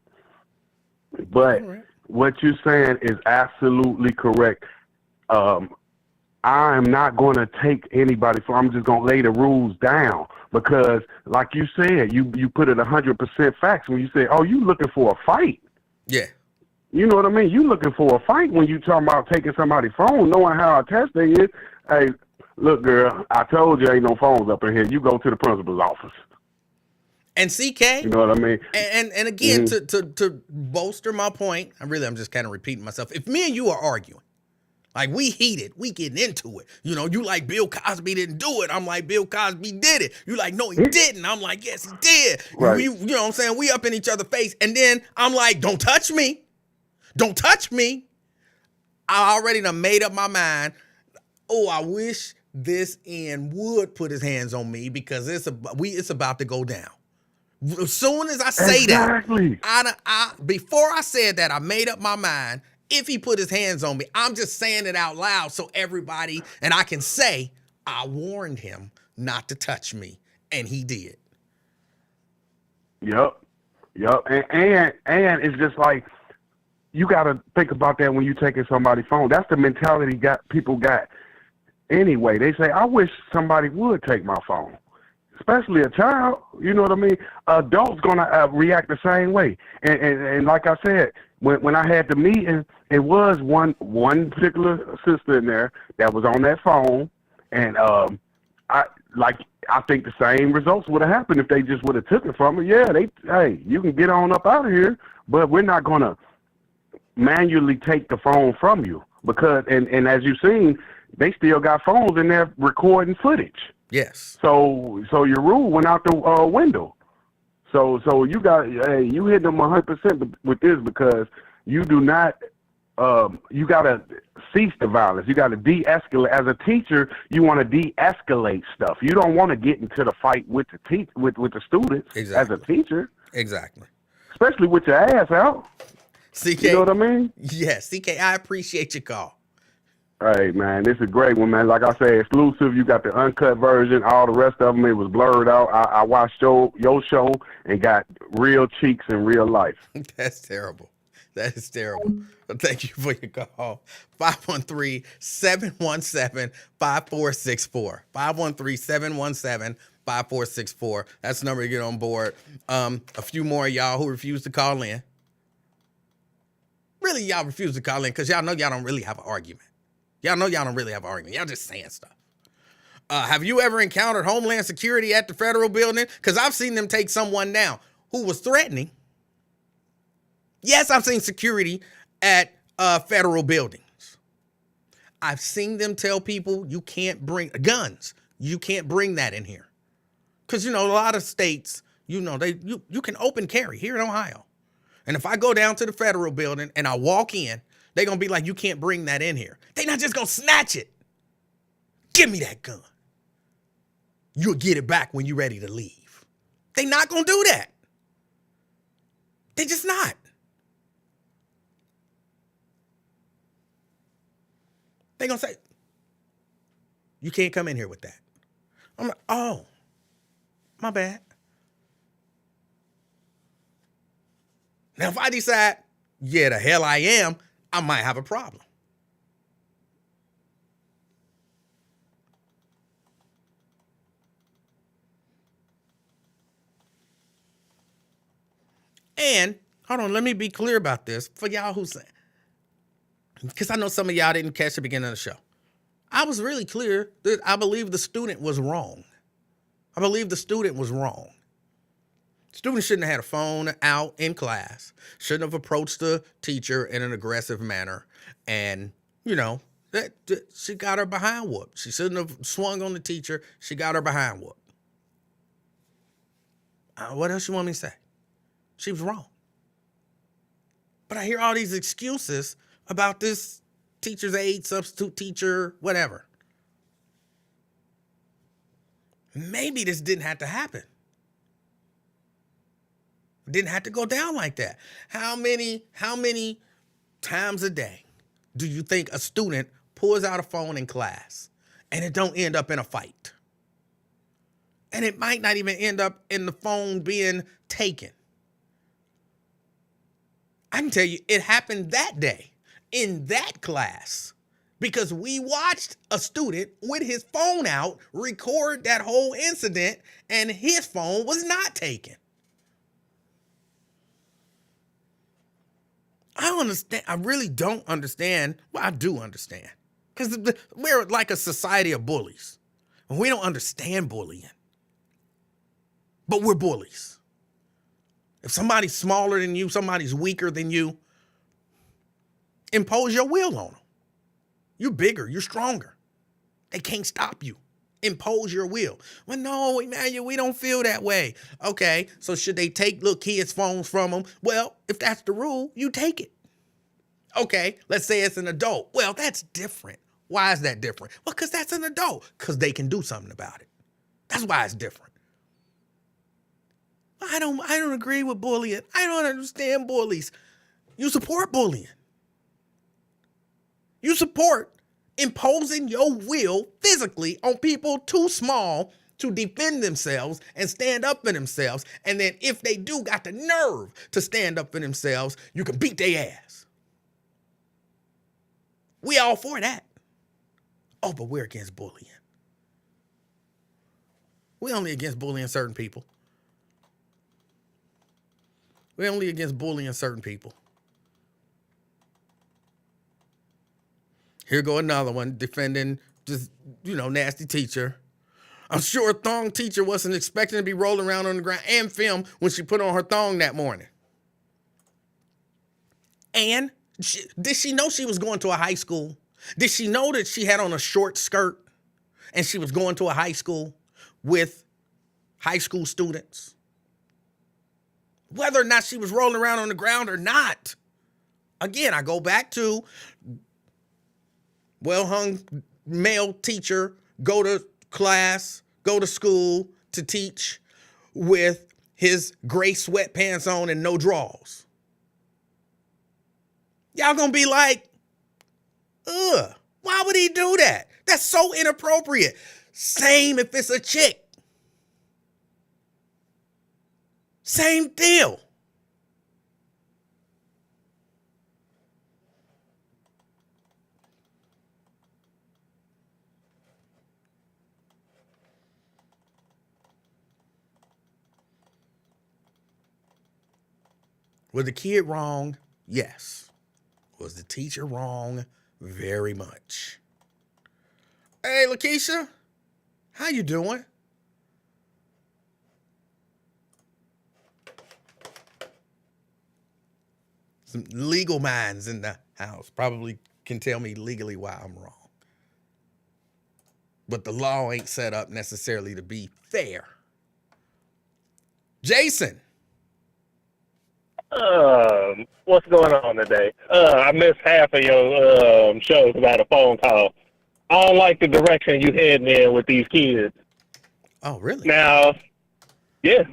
But what you're saying is absolutely correct. I'm not going to take anybody, so I'm just going to lay the rules down. Because, like you said, you put it 100% facts when you say, oh, you looking for a fight. Yeah. You know what I mean? You looking for a fight when you talking about taking somebody's phone, knowing how attached they is. Hey, look, girl, I told you ain't no phones up in here. You go to the principal's office. And CK, you know what I mean? And again, to bolster my point, I'm just kind of repeating myself. If me and you are arguing, like we heated, we getting into it. You like Bill Cosby didn't do it. I'm like, Bill Cosby did it. You like, no, he didn't. I'm like, yes, he did. Right. You know what I'm saying? We up in each other's face. And then I'm like, don't touch me. Don't touch me. I already done made up my mind. Oh, I wish this end would put his hands on me because it's about to go down. As soon as I say that, before I said that, I made up my mind. If he put his hands on me, I'm just saying it out loud so everybody, and I can say, I warned him not to touch me, and he did. Yep. And it's just like, you got to think about that when you taking somebody's phone. That's the mentality people got anyway. They say, I wish somebody would take my phone. Especially a child, you know what I mean? Adults gonna react the same way. And like I said, when I had the meeting, it was one particular sister in there that was on that phone, and I think the same results would have happened if they just would have took it from her. Yeah, hey, you can get on up out of here, but we're not gonna manually take the phone from you because, and as you've seen, they still got phones in there recording footage. Yes. So your rule went out the window. So you you hit them 100% with this because you do not. You gotta cease the violence. You gotta de-escalate. As a teacher, you want to de-escalate stuff. You don't want to get into the fight with the with the students. Exactly. As a teacher. Exactly. Especially with your ass out. CK. You know what I mean? Yes, CK. I appreciate your call. Hey, man, this is a great one, man. Like I said, exclusive. You got the uncut version. All the rest of them, it was blurred out. I watched your show and got real cheeks in real life. That's terrible. That is terrible. But thank you for your call. 513-717-5464. 513-717-5464. That's the number to get on board. A few more of y'all who refuse to call in. Really, y'all refuse to call in because y'all know y'all don't really have an argument. Y'all know y'all don't really have an argument. Y'all just saying stuff. Have you ever encountered Homeland Security at the federal building? Because I've seen them take someone down who was threatening. Yes, I've seen security at federal buildings. I've seen them tell people you can't bring guns. You can't bring that in here. Because, a lot of states, you can open carry here in Ohio. And if I go down to the federal building and I walk in, they're going to be like, you can't bring that in here. They're not just going to snatch it. Give me that gun. You'll get it back when you're ready to leave. They're not going to do that. They're just not. They're going to say, you can't come in here with that. I'm like, oh, my bad. Now, if I decide, yeah, the hell I am, I might have a problem. And, hold on, let me be clear about this for y'all who say, because I know some of y'all didn't catch the beginning of the show. I was really clear that I believe the student was wrong. I believe the student was wrong. Students shouldn't have had a phone out in class, shouldn't have approached the teacher in an aggressive manner. And, that she got her behind whooped. She shouldn't have swung on the teacher. She got her behind whooped. What else you want me to say? She was wrong. But I hear all these excuses about this teacher's aide, substitute teacher, whatever. Maybe this didn't have to happen. It didn't have to go down like that. How many times a day do you think a student pulls out a phone in class and it don't end up in a fight? And it might not even end up in the phone being taken. I can tell you it happened that day in that class because we watched a student with his phone out record that whole incident and his phone was not taken. I don't understand. I really don't understand. Well, I do understand because we're like a society of bullies. We don't understand bullying, but we're bullies. If somebody's smaller than you, somebody's weaker than you, impose your will on them. You're bigger, you're stronger. They can't stop you. Impose your will. Well, no, Emanuel, we don't feel that way. Okay, so should they take little kids' phones from them? Well, if that's the rule, you take it. Okay, let's say it's an adult. Well, that's different. Why is that different? Well, because that's an adult. Because they can do something about it. That's why it's different. I don't agree with bullying. I don't understand bullies. You support bullying. You support imposing your will physically on people too small to defend themselves and stand up for themselves. And then if they do got the nerve to stand up for themselves, you can beat their ass. We all for that. Oh, but we're against bullying. We're only against bullying certain people. We're only against bullying certain people. Here go another one defending just, nasty teacher. I'm sure a thong teacher wasn't expecting to be rolling around on the ground and film when she put on her thong that morning. And Did she know she was going to a high school? Did she know that she had on a short skirt and she was going to a high school with high school students? Whether or not she was rolling around on the ground or not. Again, I go back to well-hung male teacher, go to class, go to school to teach with his gray sweatpants on and no drawers. Y'all gonna be like, ugh, why would he do that? That's so inappropriate. Same if it's a chick. Same deal. Was the kid wrong? Yes. Was the teacher wrong? Very much. Hey, Lakeisha, how you doing? Some legal minds in the house probably can tell me legally why I'm wrong. But the law ain't set up necessarily to be fair. Jason. What's going on today? I missed half of your show because I had a phone call. I don't like the direction you heading in with these kids. Oh, really? Now, yeah,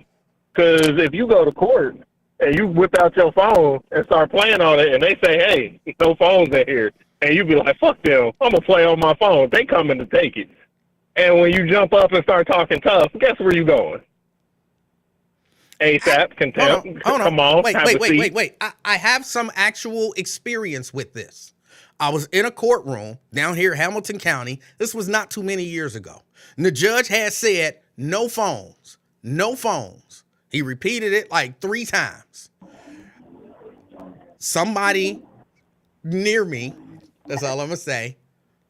because if you go to court and you whip out your phone and start playing on it and they say, hey, no phones in here, and you be like, fuck them, I'm going to play on my phone. They coming to take it. And when you jump up and start talking tough, guess where you going? ASAP, contempt. Hold on. Come on. Wait. I have some actual experience with this. I was in a courtroom down here in Hamilton County. This was not too many years ago. And the judge had said, no phones, no phones. He repeated it like 3 times. Somebody near me, that's all I'm going to say,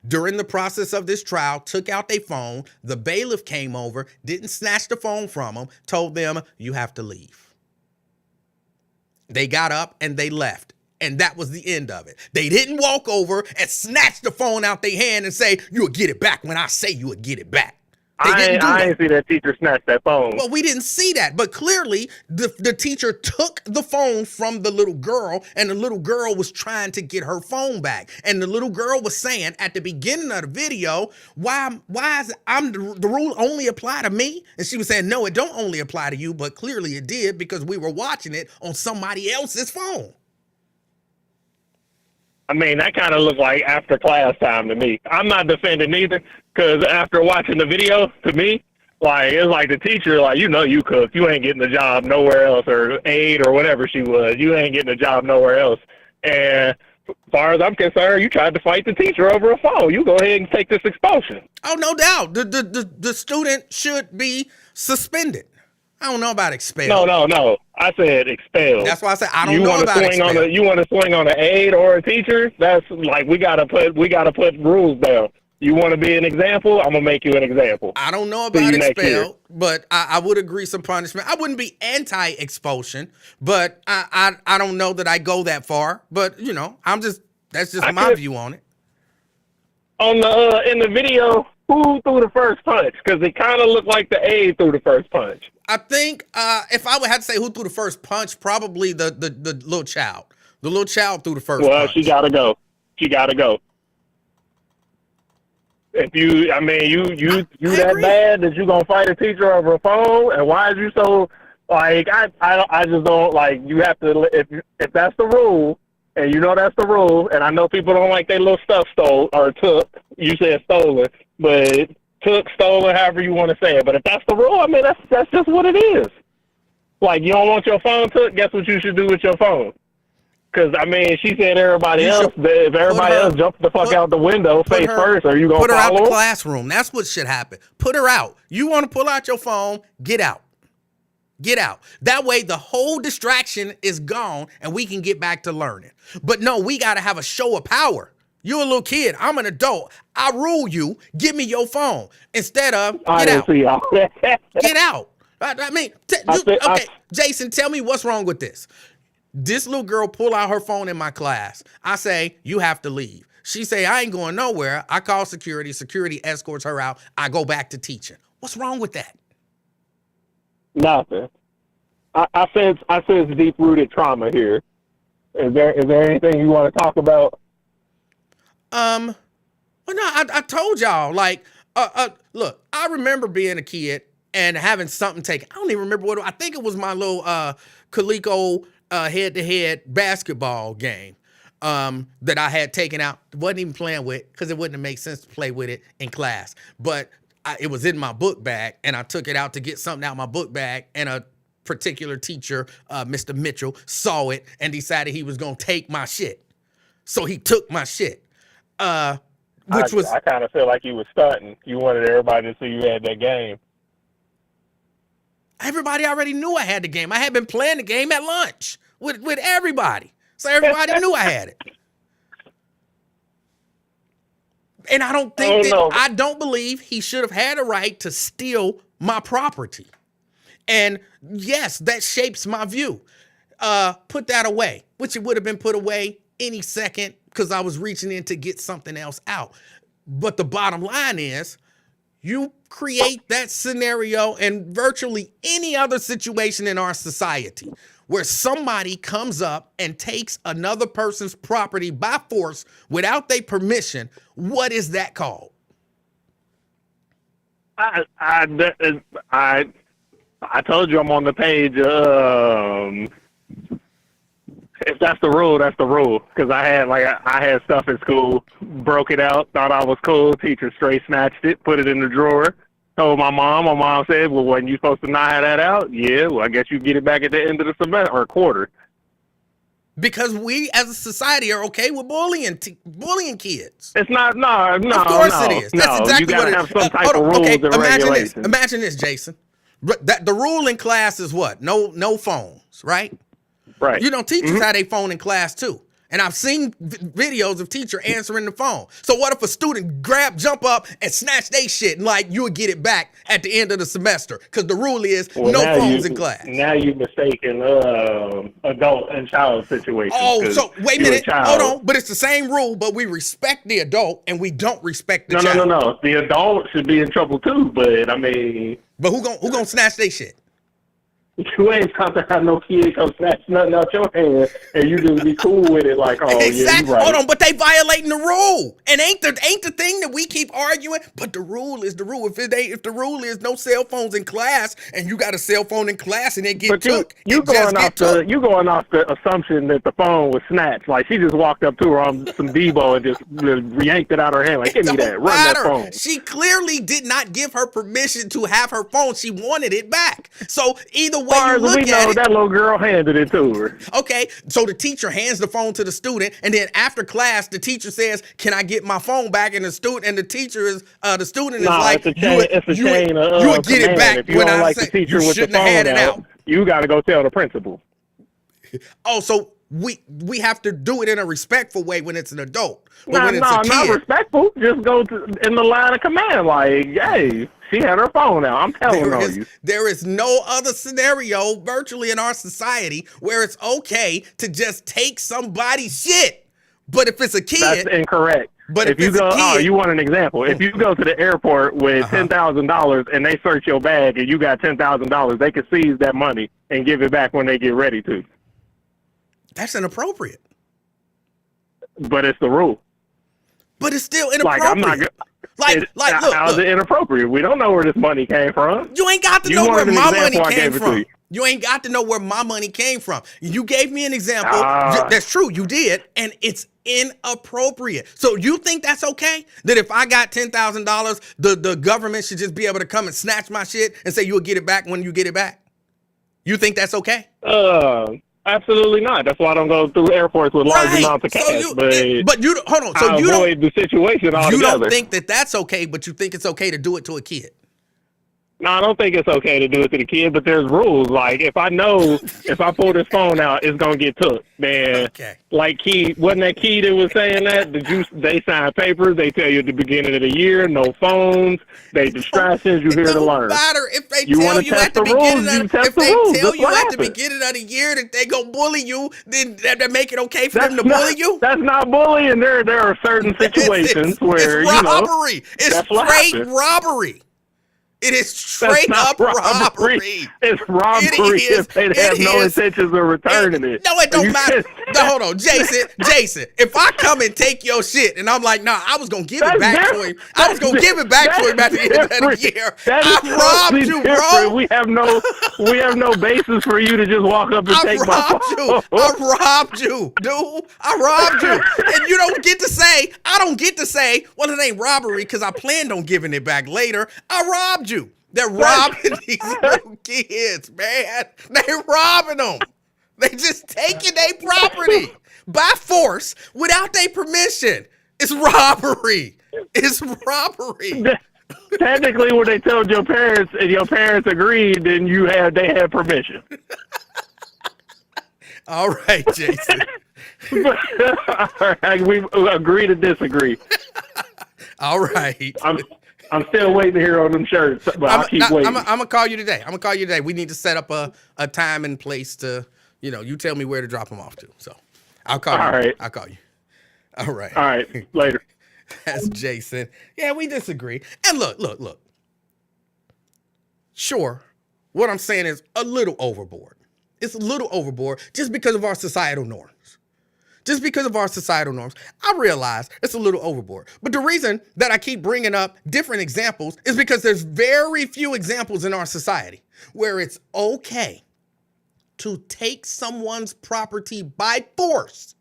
during the process of this trial, took out their phone. The bailiff came over, didn't snatch the phone from them, told them, you have to leave. They got up and they left. And that was the end of it. They didn't walk over and snatch the phone out their hand and say, you'll get it back when I say you will get it back. I didn't see that teacher snatch that phone. Well, we didn't see that, but clearly the teacher took the phone from the little girl, and the little girl was trying to get her phone back. And the little girl was saying at the beginning of the video, why is the rule only apply to me? And she was saying, no, it don't only apply to you, but clearly it did because we were watching it on somebody else's phone. I mean, that kind of looked like after class time to me. I'm not defending either, because after watching the video, to me, like, it's like the teacher, like, you know you cook. You ain't getting a job nowhere else, or aide or whatever she was. You ain't getting a job nowhere else. And as far as I'm concerned, you tried to fight the teacher over a phone. You go ahead and take this expulsion. Oh, no doubt. The student should be suspended. I don't know about expelled. No. I said expelled. That's why I said I don't know about expelled. You want to swing on an aide or a teacher? That's like we gotta put rules down. You want to be an example? I'm gonna make you an example. I don't know about expelled, but I would agree some punishment. I wouldn't be anti-expulsion, but I don't know that I go that far. But you know, that's just my view on it. On the in the video, who threw the first punch? Because it kind of looked like the aide threw the first punch. I think if I would have to say who threw the first punch, probably the little child. The little child threw the first punch. Well, she gotta go. If you that bad that you gonna fight a teacher over a phone, and why is you so like I just don't like you have to if that's the rule. And you know that's the rule, and I know people don't like their little stuff stole or took. You said stolen, but took, stolen, however you want to say it. But if that's the rule, I mean that's just what it is. Like you don't want your phone took, guess what you should do with your phone? Because I mean, she said everybody else. If everybody else jumped the fuck out the window face first, are you gonna put her follow out the them? classroom? That's what should happen. Put her out. You want to pull out your phone? Get out. Get out. That way the whole distraction is gone and we can get back to learning. But no, we got to have a show of power. You're a little kid. I'm an adult. I rule you. Give me your phone. Instead of, get out. See y'all. Get out. I mean, okay, Jason, tell me what's wrong with this. This little girl pull out her phone in my class. I say, you have to leave. She say, I ain't going nowhere. I call security. Security escorts her out. I go back to teaching. What's wrong with that? Nothing. I sense deep-rooted trauma here. Is there anything you want to talk about? Well, no, I told y'all, like, look, I remember being a kid and having something taken. I don't even remember what I think it was my little Coleco head-to-head basketball game that I had taken out. Wasn't even playing with because it wouldn't have made sense to play with it in class. But it was in my book bag, and I took it out to get something out of my book bag, and a particular teacher, Mr. Mitchell, saw it and decided he was going to take my shit. So he took my shit. I kind of feel like you was stunting. You wanted everybody to see you had that game. Everybody already knew I had the game. I had been playing the game at lunch with everybody. So everybody knew I had it. And I don't think I don't believe he should have had a right to steal my property. And yes, that shapes my view. Put that away, which it would have been put away any second because I was reaching in to get something else out. But the bottom line is, you create that scenario in virtually any other situation in our society where somebody comes up and takes another person's property by force without their permission. What is that called? I told you I'm on the page. If that's the rule, that's the rule. Because I had stuff in school, broke it out, thought I was cool. Teacher straight snatched it, put it in the drawer. Told my mom. My mom said, "Well, wasn't you supposed to not have that out?" Yeah. Well, I guess you get it back at the end of the semester or quarter. Because we, as a society, are okay with bullying kids. It's not. No. Of course it is. That's exactly you what it is. Have some type of rules and regulations. Imagine this, Jason. The rule in class is what? No phones, right? Right. You know, teachers had a phone in class too. And I've seen videos of teacher answering the phone. So what if a student jump up and snatch their shit and like you would get it back at the end of the semester? Because the rule is no phones in class. Now you're mistaken adult and child situations. Oh, so wait a minute. Hold on. But it's the same rule, but we respect the adult and we don't respect the child. No. The adult should be in trouble too, but I mean. But who gonna snatch their shit? You ain't about to have no kid come snatch nothing out your hand and you just be cool with it like, oh, exactly. Yeah, you right. Hold on, but they violating the rule. And ain't the thing that we keep arguing, but the rule is the rule. If the rule is no cell phones in class and you got a cell phone in class and it get took. You going off the assumption that the phone was snatched. Like she just walked up to her on some Debo and just yanked it out of her hand. Like, give me that. Run that phone. She clearly did not give her permission to have her phone. She wanted it back. So either way you look at it, that little girl handed it to her. Okay, so the teacher hands the phone to the student, and then after class, the teacher says, "Can I get my phone back?" And the student is like, "You would get it back if you when don't I like say the teacher you with the shouldn't have had phone it out." You got to go tell the principal. Oh, so we have to do it in a respectful way when it's an adult. But when it's a kid, not respectful. Just go in the line of command, like, "Hey, she had her phone out. I'm telling you." There is no other scenario virtually in our society where it's okay to just take somebody's shit. But if it's a kid, that's incorrect. But if you go, you want an example? If you go to the airport with $10,000 and they search your bag and you got $10,000, they can seize that money and give it back when they get ready to. That's inappropriate. But it's the rule. But it's still inappropriate. Look, how's it inappropriate? We don't know where this money came from. You ain't got to know where my money came from. You ain't got to know where my money came from. You gave me an example. That's true. You did. And it's inappropriate. So you think that's okay? That if I got $10,000, the government should just be able to come and snatch my shit and say you'll get it back when you get it back? You think that's okay? Absolutely not. That's why I don't go through airports with large amounts of cash. But you hold on. So you avoid the situation altogether. You don't think that that's okay, but you think it's okay to do it to a kid? No, I don't think it's okay to do it to the kid, but there's rules. Like, if I know if I pull this phone out, it's gonna get took. Man, Okay. like wasn't that Key that was saying that? They sign papers. They tell you at the beginning of the year, no phones. They distractions. You here to It learn. don't matter if they You tell wanna you test at the the rules, beginning you of test if the they rules. tell That's you what at the happens. beginning of the year that they gonna bully you, then that make it okay for them to not, bully you. That's not bullying. There are certain situations where it's you know robbery. It's that's what straight happens. robbery. It is That's straight not up robbery. It's robbery It is. if they It have no is. intentions of returning it. No, it don't You matter. can't- No, hold on, Jason. If I come and take your shit and I'm like, nah, I was gonna give it That's back to different. him. I was gonna give it back to him at the end of the Different. year. That is I robbed totally you, different. bro. We have no basis for you to just walk up and I take my robbed you. phone. I robbed you, dude. I robbed you. And you don't get to say, I don't get to say, well, it ain't robbery because I planned on giving it back later. I robbed you. They're robbing these little kids, man. They're robbing them. They just taking their property by force without their permission. It's robbery. It's robbery. Technically, when they told your parents and your parents agreed, then they had permission. All right, Jason. All right, we agree to disagree. All right. I'm still waiting to hear on them shirts, but I'll keep waiting. I'm gonna call you today. I'm gonna call you today. We need to set up a time and place to, you tell me where to drop them off to. So I'll call you. All right. I'll call you. All right. All right, later. That's Jason. Yeah, we disagree. And look. Sure, what I'm saying is a little overboard. It's a little overboard just because of our societal norms. Just because of our societal norms, I realize it's a little overboard. But the reason that I keep bringing up different examples is because there's very few examples in our society where it's okay to take someone's property by force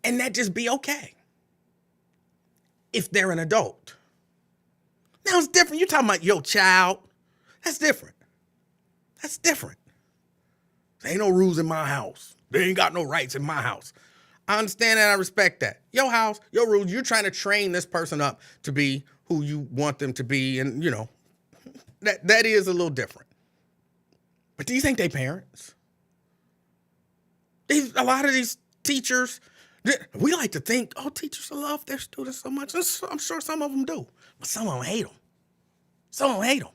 and that just be okay if they're an adult. Now it's different. You're talking about your child. That's different. That's different. There ain't no rules in my house. They ain't got no rights in my house. I understand that. I respect that. Your house, your rules, you're trying to train this person up to be who you want them to be. And, that is a little different. But these ain't their parents. A lot of these teachers, we like to think, teachers love their students so much. I'm sure some of them do. But some of them hate them. Some of them hate them.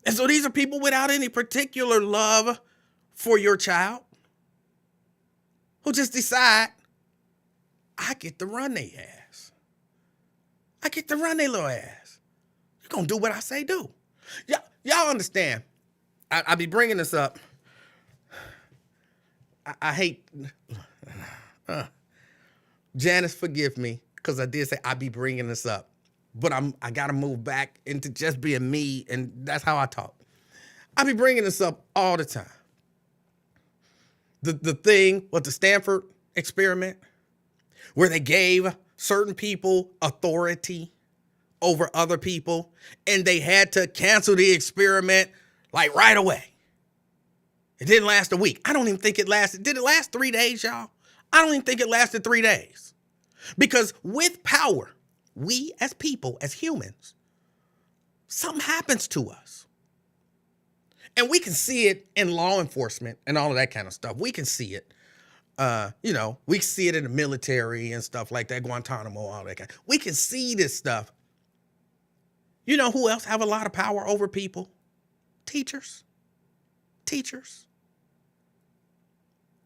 And so these are people without any particular love for your child who just decide, I get to run their ass. I get to run their little ass. You're going to do what I say do. Y'all understand. I be bringing this up. I hate. Janice, forgive me, because I did say I be bringing this up. But I got to move back into just being me, and that's how I talk. I be bringing this up all the time. The thing with the Stanford experiment, where they gave certain people authority over other people, and they had to cancel the experiment like right away. It didn't last a week. I don't even think it lasted. Did it last 3 days, y'all? I don't even think it lasted 3 days. Because with power, we as people, as humans, something happens to us. And we can see it in law enforcement and all of that kind of stuff. We can see it. We see it in the military and stuff like that, Guantanamo, all that kind. We can see this stuff. You know who else have a lot of power over people? Teachers. Teachers.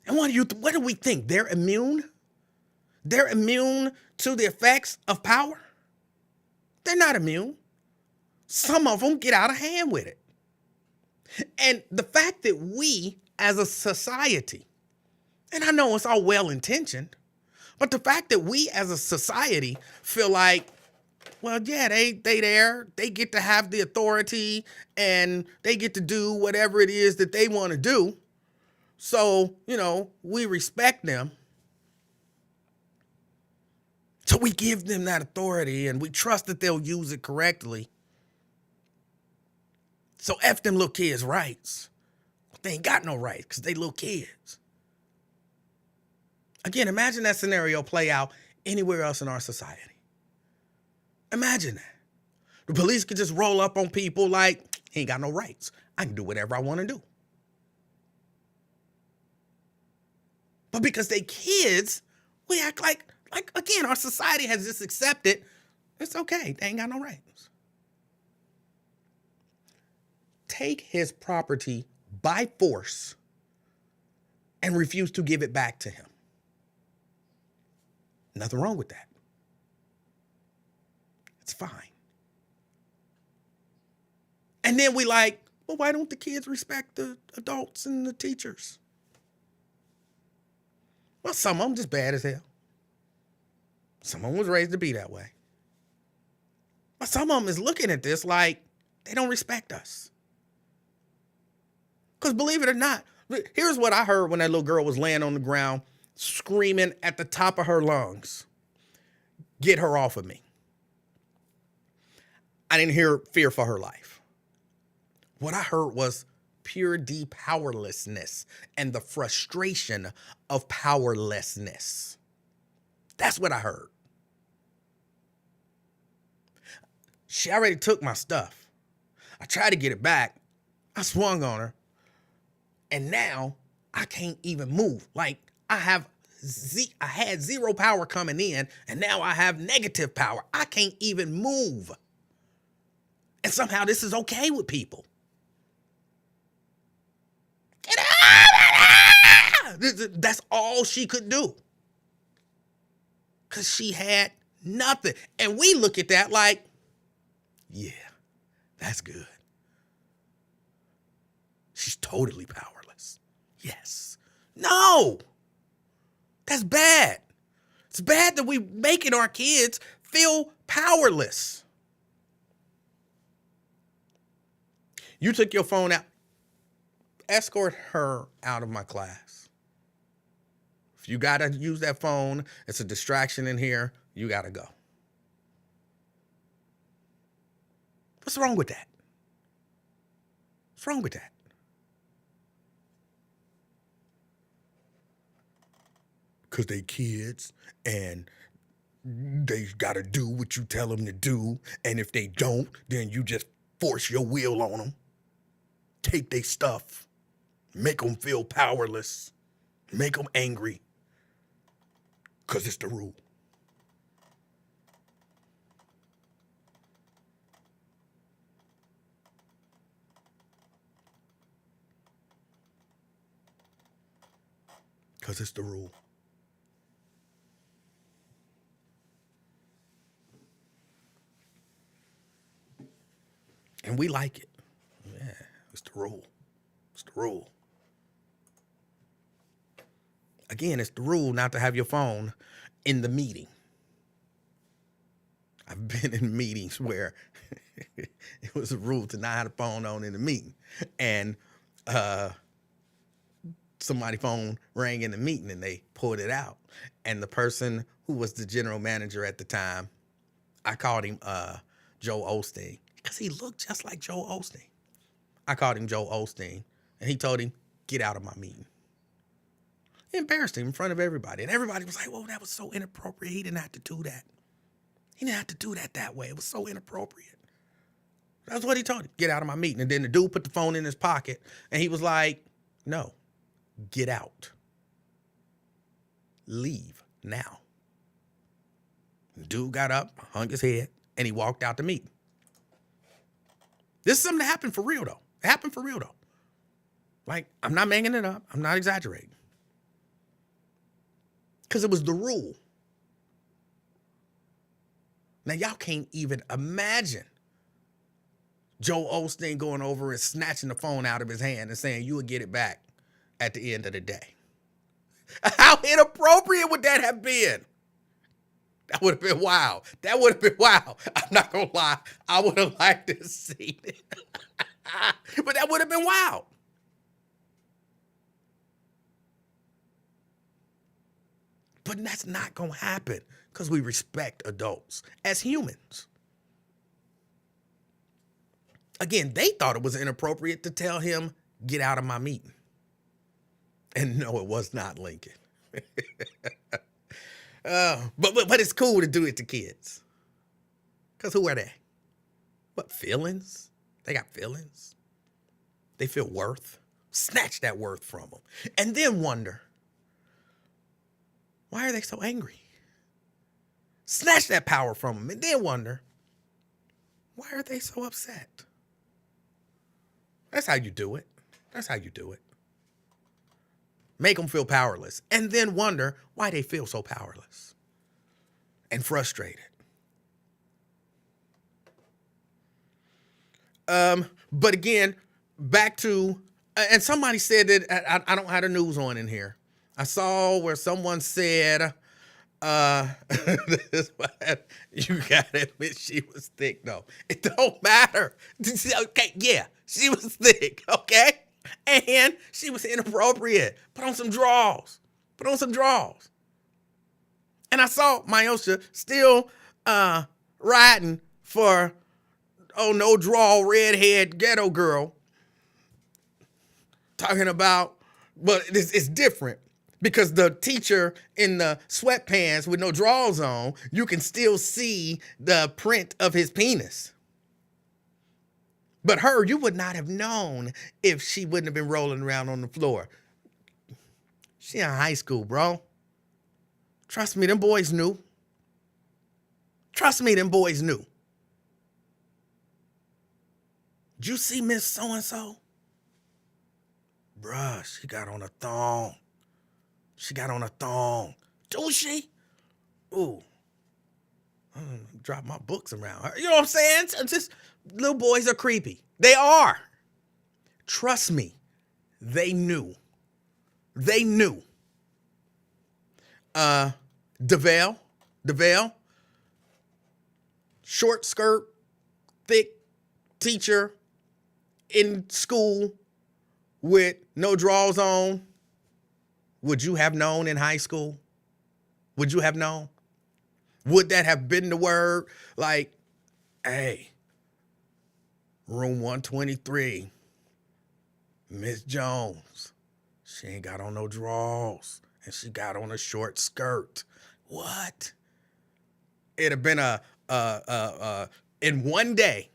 And what do we think? They're immune? They're immune to the effects of power? They're not immune. Some of them get out of hand with it. And the fact that we as a society, and I know it's all well-intentioned, but the fact that we as a society feel like, well, yeah, they there, they get to have the authority and they get to do whatever it is that they want to do. So, we respect them. So we give them that authority and we trust that they'll use it correctly. So F them little kids' rights. They ain't got no rights because they little kids. Again, imagine that scenario play out anywhere else in our society. Imagine that. The police could just roll up on people like, he ain't got no rights. I can do whatever I want to do. But because they kids, we act like again, our society has just accepted it's okay. They ain't got no rights. Take his property by force and refuse to give it back to him. Nothing wrong with that. It's fine. And then we like, well, why don't the kids respect the adults and the teachers? Well, some of them just bad as hell. Some of them was raised to be that way. But some of them is looking at this like they don't respect us. Because believe it or not, here's what I heard when that little girl was laying on the ground screaming at the top of her lungs, get her off of me. I didn't hear fear for her life. What I heard was pure powerlessness and the frustration of powerlessness. That's what I heard. She already took my stuff. I tried to get it back. I swung on her. And now I can't even move. Like I had zero power coming in, and now I have negative power. I can't even move. And somehow this is okay with people. Get out! That's all she could do. Because she had nothing. And we look at that like, yeah, that's good. She's totally powerless. Yes. No. That's bad. It's bad that we making our kids feel powerless. You took your phone out. Escort her out of my class. If you got to use that phone, it's a distraction in here, you got to go. What's wrong with that? What's wrong with that? Because they kids and they got to do what you tell them to do. And if they don't, then you just force your will on them. Take their stuff. Make them feel powerless. Make them angry. Because it's the rule. Because it's the rule. And we like it. Yeah, it's the rule. It's the rule. Again, it's the rule not to have your phone in the meeting. I've been in meetings where it was a rule to not have the phone on in the meeting. And somebody's phone rang in the meeting and they pulled it out. And the person who was the general manager at the time, I called him Joe Osteen because he looked just like Joe Osteen. I called him Joe Osteen and he told him, get out of my meeting. He embarrassed him in front of everybody. And everybody was like, well, that was so inappropriate. He didn't have to do that. He didn't have to do that way. It was so inappropriate. That's what he told him. Get out of my meeting. And then the dude put the phone in his pocket and he was like, no, get out. Leave now. The dude got up, hung his head, and he walked out the meeting. This is something that happened for real, though. It happened for real, though. Like, I'm not making it up. I'm not exaggerating. Because it was the rule. Now, y'all can't even imagine Joe Osteen going over and snatching the phone out of his hand and saying, you will get it back at the end of the day. How inappropriate would that have been? That would have been wild. That would have been wild. I'm not going to lie. I would have liked to see it. But that would have been wild. But that's not going to happen because we respect adults as humans. Again, they thought it was inappropriate to tell him, get out of my meeting. And no, it was not Lincoln. But it's cool to do it to kids. Because who are they? What, feelings? They got feelings. They feel worth. Snatch that worth from them. And then wonder, why are they so angry? Snatch that power from them. And then wonder, why are they so upset? That's how you do it. That's how you do it. Make them feel powerless. And then wonder why they feel so powerless and frustrated. But again, back to, and somebody said that, I don't have the news on in here. I saw where someone said, this one, you gotta admit she was thick though. It don't matter. Okay, yeah, she was thick, okay? And she was inappropriate. Put on some draws. Put on some draws. And I saw Myosha still riding for, oh, no draw, redhead ghetto girl. Talking about, but it's different. Because the teacher in the sweatpants with no drawers on, you can still see the print of his penis. But her, you would not have known if she wouldn't have been rolling around on the floor. She in high school, bro. Trust me, them boys knew. Trust me, them boys knew. Did you see Miss So-and-so? Bruh, she got on a thong. She got on a thong. Do she? Ooh. Drop my books around her. You know what I'm saying? It's just, little boys are creepy. They are. Trust me. They knew. They knew. DeVale. Short skirt, thick teacher in school with no drawers on. Would you have known in high school? Would you have known? Would that have been the word? Like, hey, room 123, Miss Jones, she ain't got on no drawers and she got on a short skirt. What? It'd have been in one day,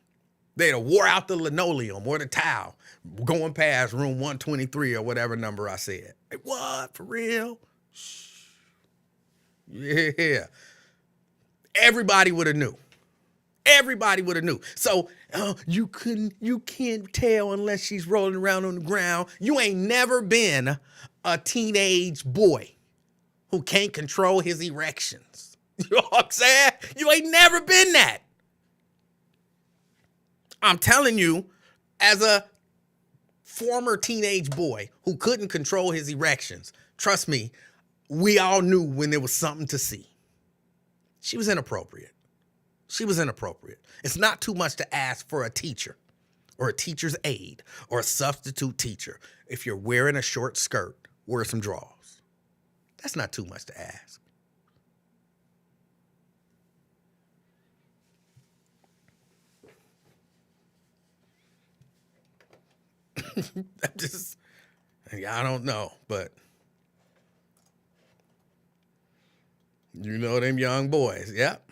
they'd have wore out the linoleum or the towel going past room 123 or whatever number I said. Hey, what? For real? Shh. Yeah. Everybody would have knew. Everybody would have knew. So you can't tell unless she's rolling around on the ground. You ain't never been a teenage boy who can't control his erections. You know what I'm saying? You ain't never been that. I'm telling you, as a former teenage boy who couldn't control his erections, trust me, we all knew when there was something to see. She was inappropriate. She was inappropriate. It's not too much to ask for a teacher or a teacher's aide or a substitute teacher. If you're wearing a short skirt, wear some drawers. That's not too much to ask. I don't know, but you know them young boys. Yep.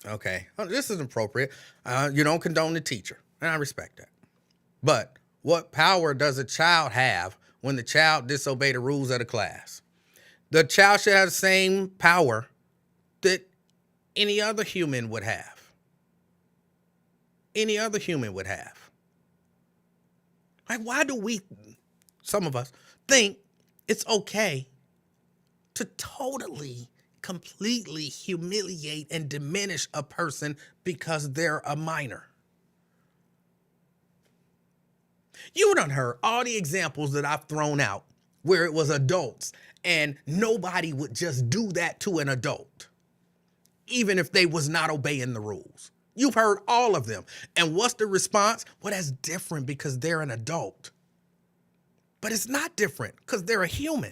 Okay. This is appropriate. You don't condone the teacher, and I respect that. But what power does a child have when the child disobeys the rules of the class? The child should have the same power that any other human would have. Any other human would have. Like, why do we, some of us, think it's okay to totally, completely humiliate and diminish a person because they're a minor? You done heard all the examples that I've thrown out where it was adults and nobody would just do that to an adult, even if they was not obeying the rules. You've heard all of them. And what's the response? Well, that's different because they're an adult. But it's not different because they're a human.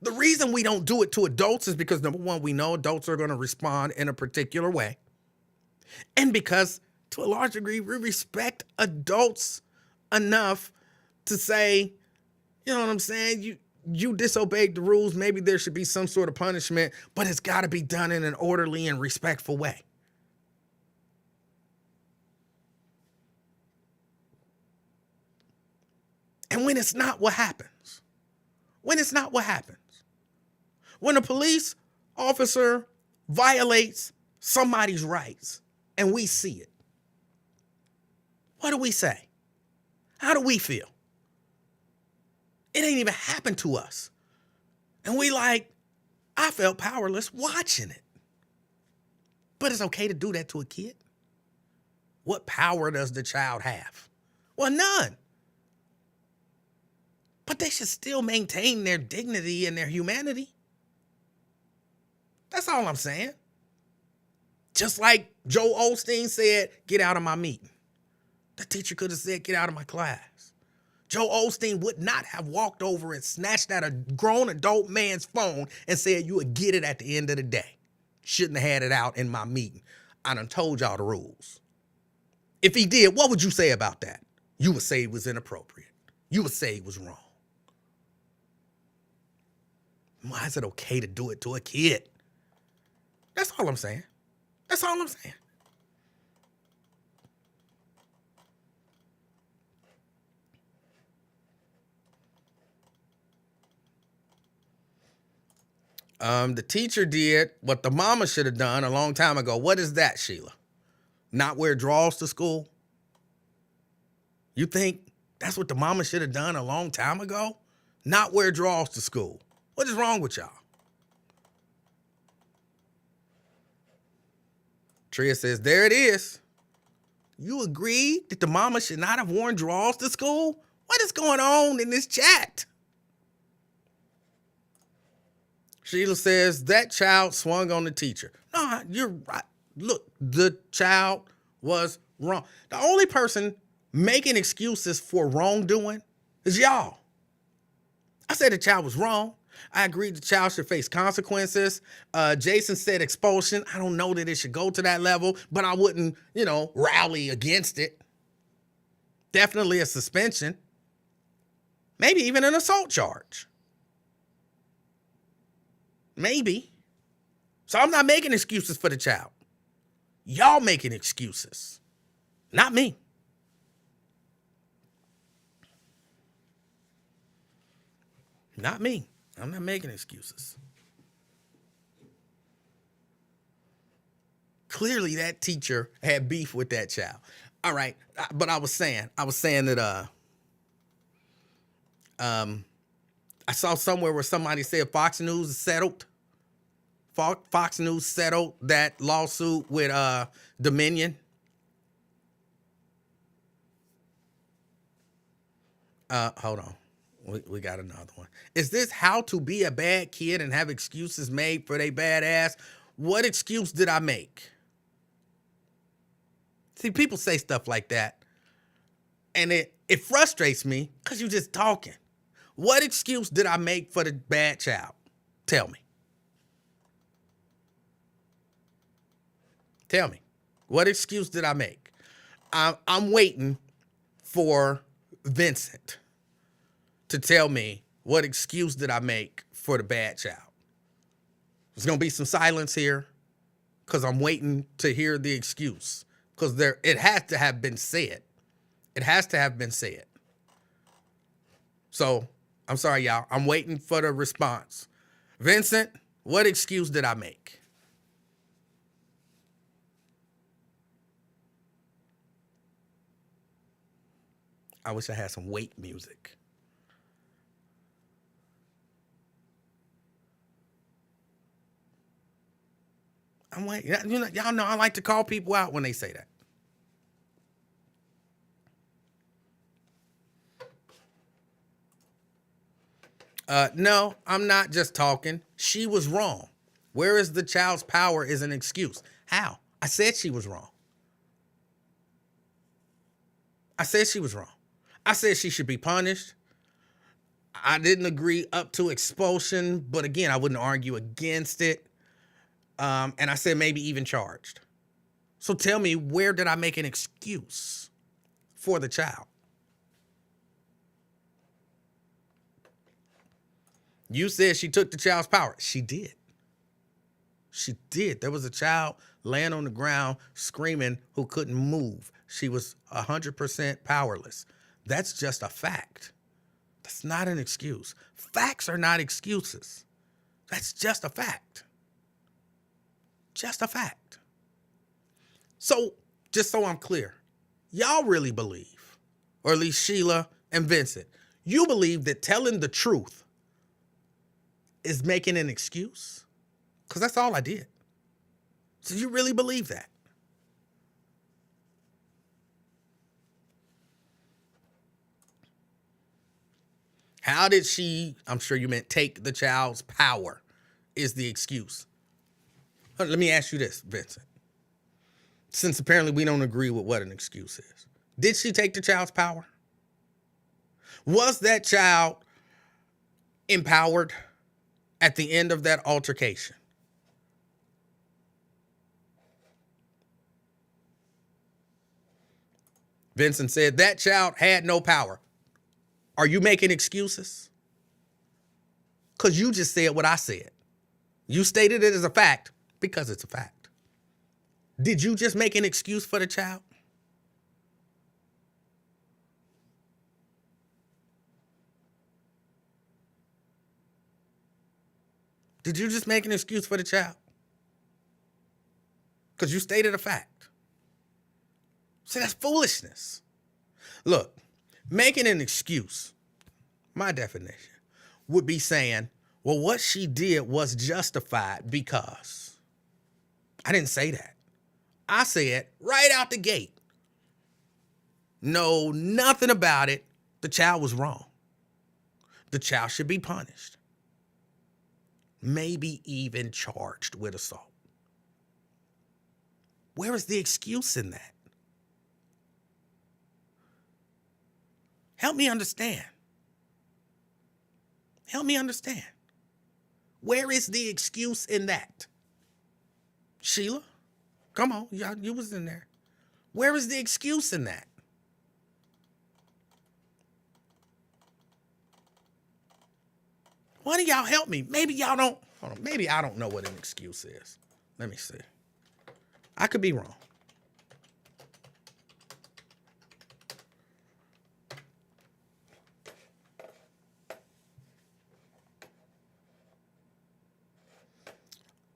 The reason we don't do it to adults is because, number one, we know adults are going to respond in a particular way. And because, to a large degree, we respect adults enough to say, you know what I'm saying? you disobeyed the rules. Maybe there should be some sort of punishment, but it's got to be done in an orderly and respectful way. And when it's not, what happens? When it's not, what happens? When a police officer violates somebody's rights and we see it, what do we say? How do we feel? It ain't even happened to us. And we like, I felt powerless watching it. But it's okay to do that to a kid? What power does the child have? Well, none. But they should still maintain their dignity and their humanity. That's all I'm saying. Just like Joe Osteen said, get out of my meeting. The teacher could have said, get out of my class. Joe Osteen would not have walked over and snatched at a grown adult man's phone and said, you would get it at the end of the day. Shouldn't have had it out in my meeting. I done told y'all the rules. If he did, what would you say about that? You would say it was inappropriate. You would say it was wrong. Why is it okay to do it to a kid? That's all I'm saying. That's all I'm saying. The teacher did what the mama should have done a long time ago. What is that, Sheila? Not wear drawers to school? You think that's what the mama should have done a long time ago? Not wear drawers to school. What is wrong with y'all? Tria says, there it is. You agree that the mama should not have worn drawers to school? What is going on in this chat? Sheila says, that child swung on the teacher. No, you're right. Look, the child was wrong. The only person making excuses for wrongdoing is y'all. I said the child was wrong. I agreed the child should face consequences. Jason said expulsion. I don't know that it should go to that level, but I wouldn't, rally against it. Definitely a suspension. Maybe even an assault charge. Maybe. So I'm not making excuses for the child. Y'all making excuses. Not me. Not me. I'm not making excuses. Clearly that teacher had beef with that child. All right. But I was saying that I saw somewhere where somebody said Fox News settled. Fox News settled that lawsuit with Dominion. Hold on. We got another one. Is this how to be a bad kid and have excuses made for they bad ass? What excuse did I make? See, people say stuff like that, and it frustrates me because you're just talking. What excuse did I make for the bad child? Tell me. Tell me. What excuse did I make? I'm waiting for Vincent to tell me what excuse did I make for the bad child. There's going to be some silence here because I'm waiting to hear the excuse because it has to have been said. It has to have been said. So I'm sorry, y'all. I'm waiting for the response. Vincent, what excuse did I make? I wish I had some wait music. I'm waiting. Y'all know I like to call people out when they say that. No, I'm not just talking. She was wrong. Where is the child's power is an excuse. How? I said she was wrong. I said she was wrong. I said she should be punished. I didn't agree up to expulsion, but again, I wouldn't argue against it. And I said maybe even charged. So tell me, where did I make an excuse for the child? You said she took the child's power. She did. She did. There was a child laying on the ground screaming who couldn't move. She was 100% powerless. That's just a fact. That's not an excuse. Facts are not excuses. That's just a fact. Just a fact. So, just so I'm clear, y'all really believe, or at least Sheila and Vincent, you believe that telling the truth is making an excuse? Because that's all I did. So you really believe that? How did she, I'm sure you meant take the child's power is the excuse. Let me ask you this, Vincent. Since apparently we don't agree with what an excuse is. Did she take the child's power? Was that child empowered at the end of that altercation? Vincent said that child had no power. Are you making excuses? Because you just said what I said. You stated it as a fact because it's a fact. Did you just make an excuse for the child? Did you just make an excuse for the child? Because you stated a fact. See, that's foolishness. Look, making an excuse, my definition, would be saying, well, what she did was justified because. I didn't say that. I said right out the gate, no, nothing about it. The child was wrong. The child should be punished. Maybe even charged with assault. Where is the excuse in that? Help me understand. Help me understand. Where is the excuse in that? Sheila, come on, you was in there. Where is the excuse in that? Why don't y'all help me? Maybe y'all don't. Hold on. Maybe I don't know what an excuse is. Let me see. I could be wrong.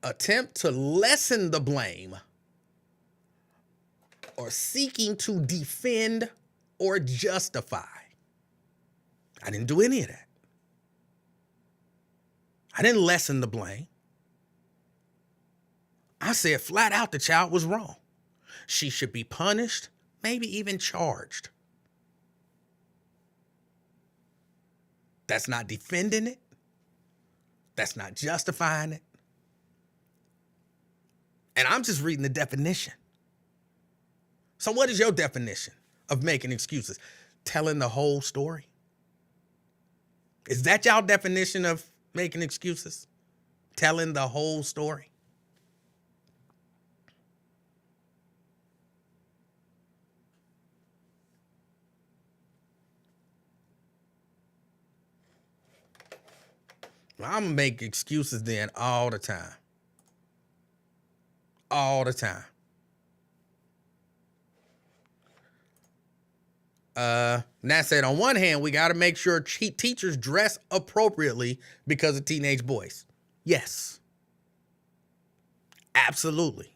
Attempt to lessen the blame or seeking to defend or justify. I didn't do any of that. I didn't lessen the blame. I said flat out the child was wrong. She should be punished, maybe even charged. That's not defending it. That's not justifying it. And I'm just reading the definition. So what is your definition of making excuses? Telling the whole story? Is that y'all definition of making excuses? Telling the whole story? Well, I'm gonna make excuses then all the time. All the time. Nat said, on one hand, we got to make sure teachers dress appropriately because of teenage boys. Yes. Absolutely.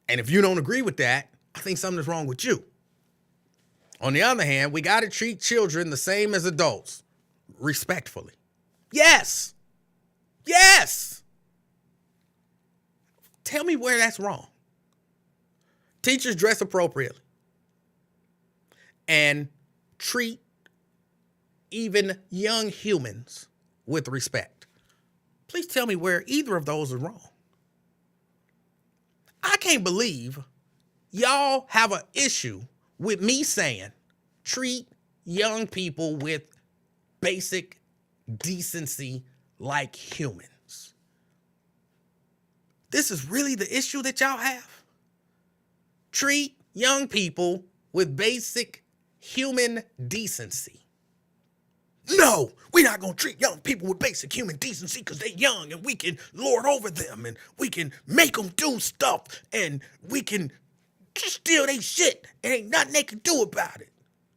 And if you don't agree with that, I think something's wrong with you. On the other hand, we got to treat children the same as adults, respectfully. Yes. Yes. Tell me where that's wrong. Teachers dress appropriately and treat even young humans with respect. Please tell me where either of those are wrong. I can't believe y'all have an issue with me saying treat young people with basic decency like humans. This is really the issue that y'all have? Treat young people with basic human decency. No, we're not going to treat young people with basic human decency because they're young and we can lord over them and we can make them do stuff and we can steal their shit and ain't nothing they can do about it.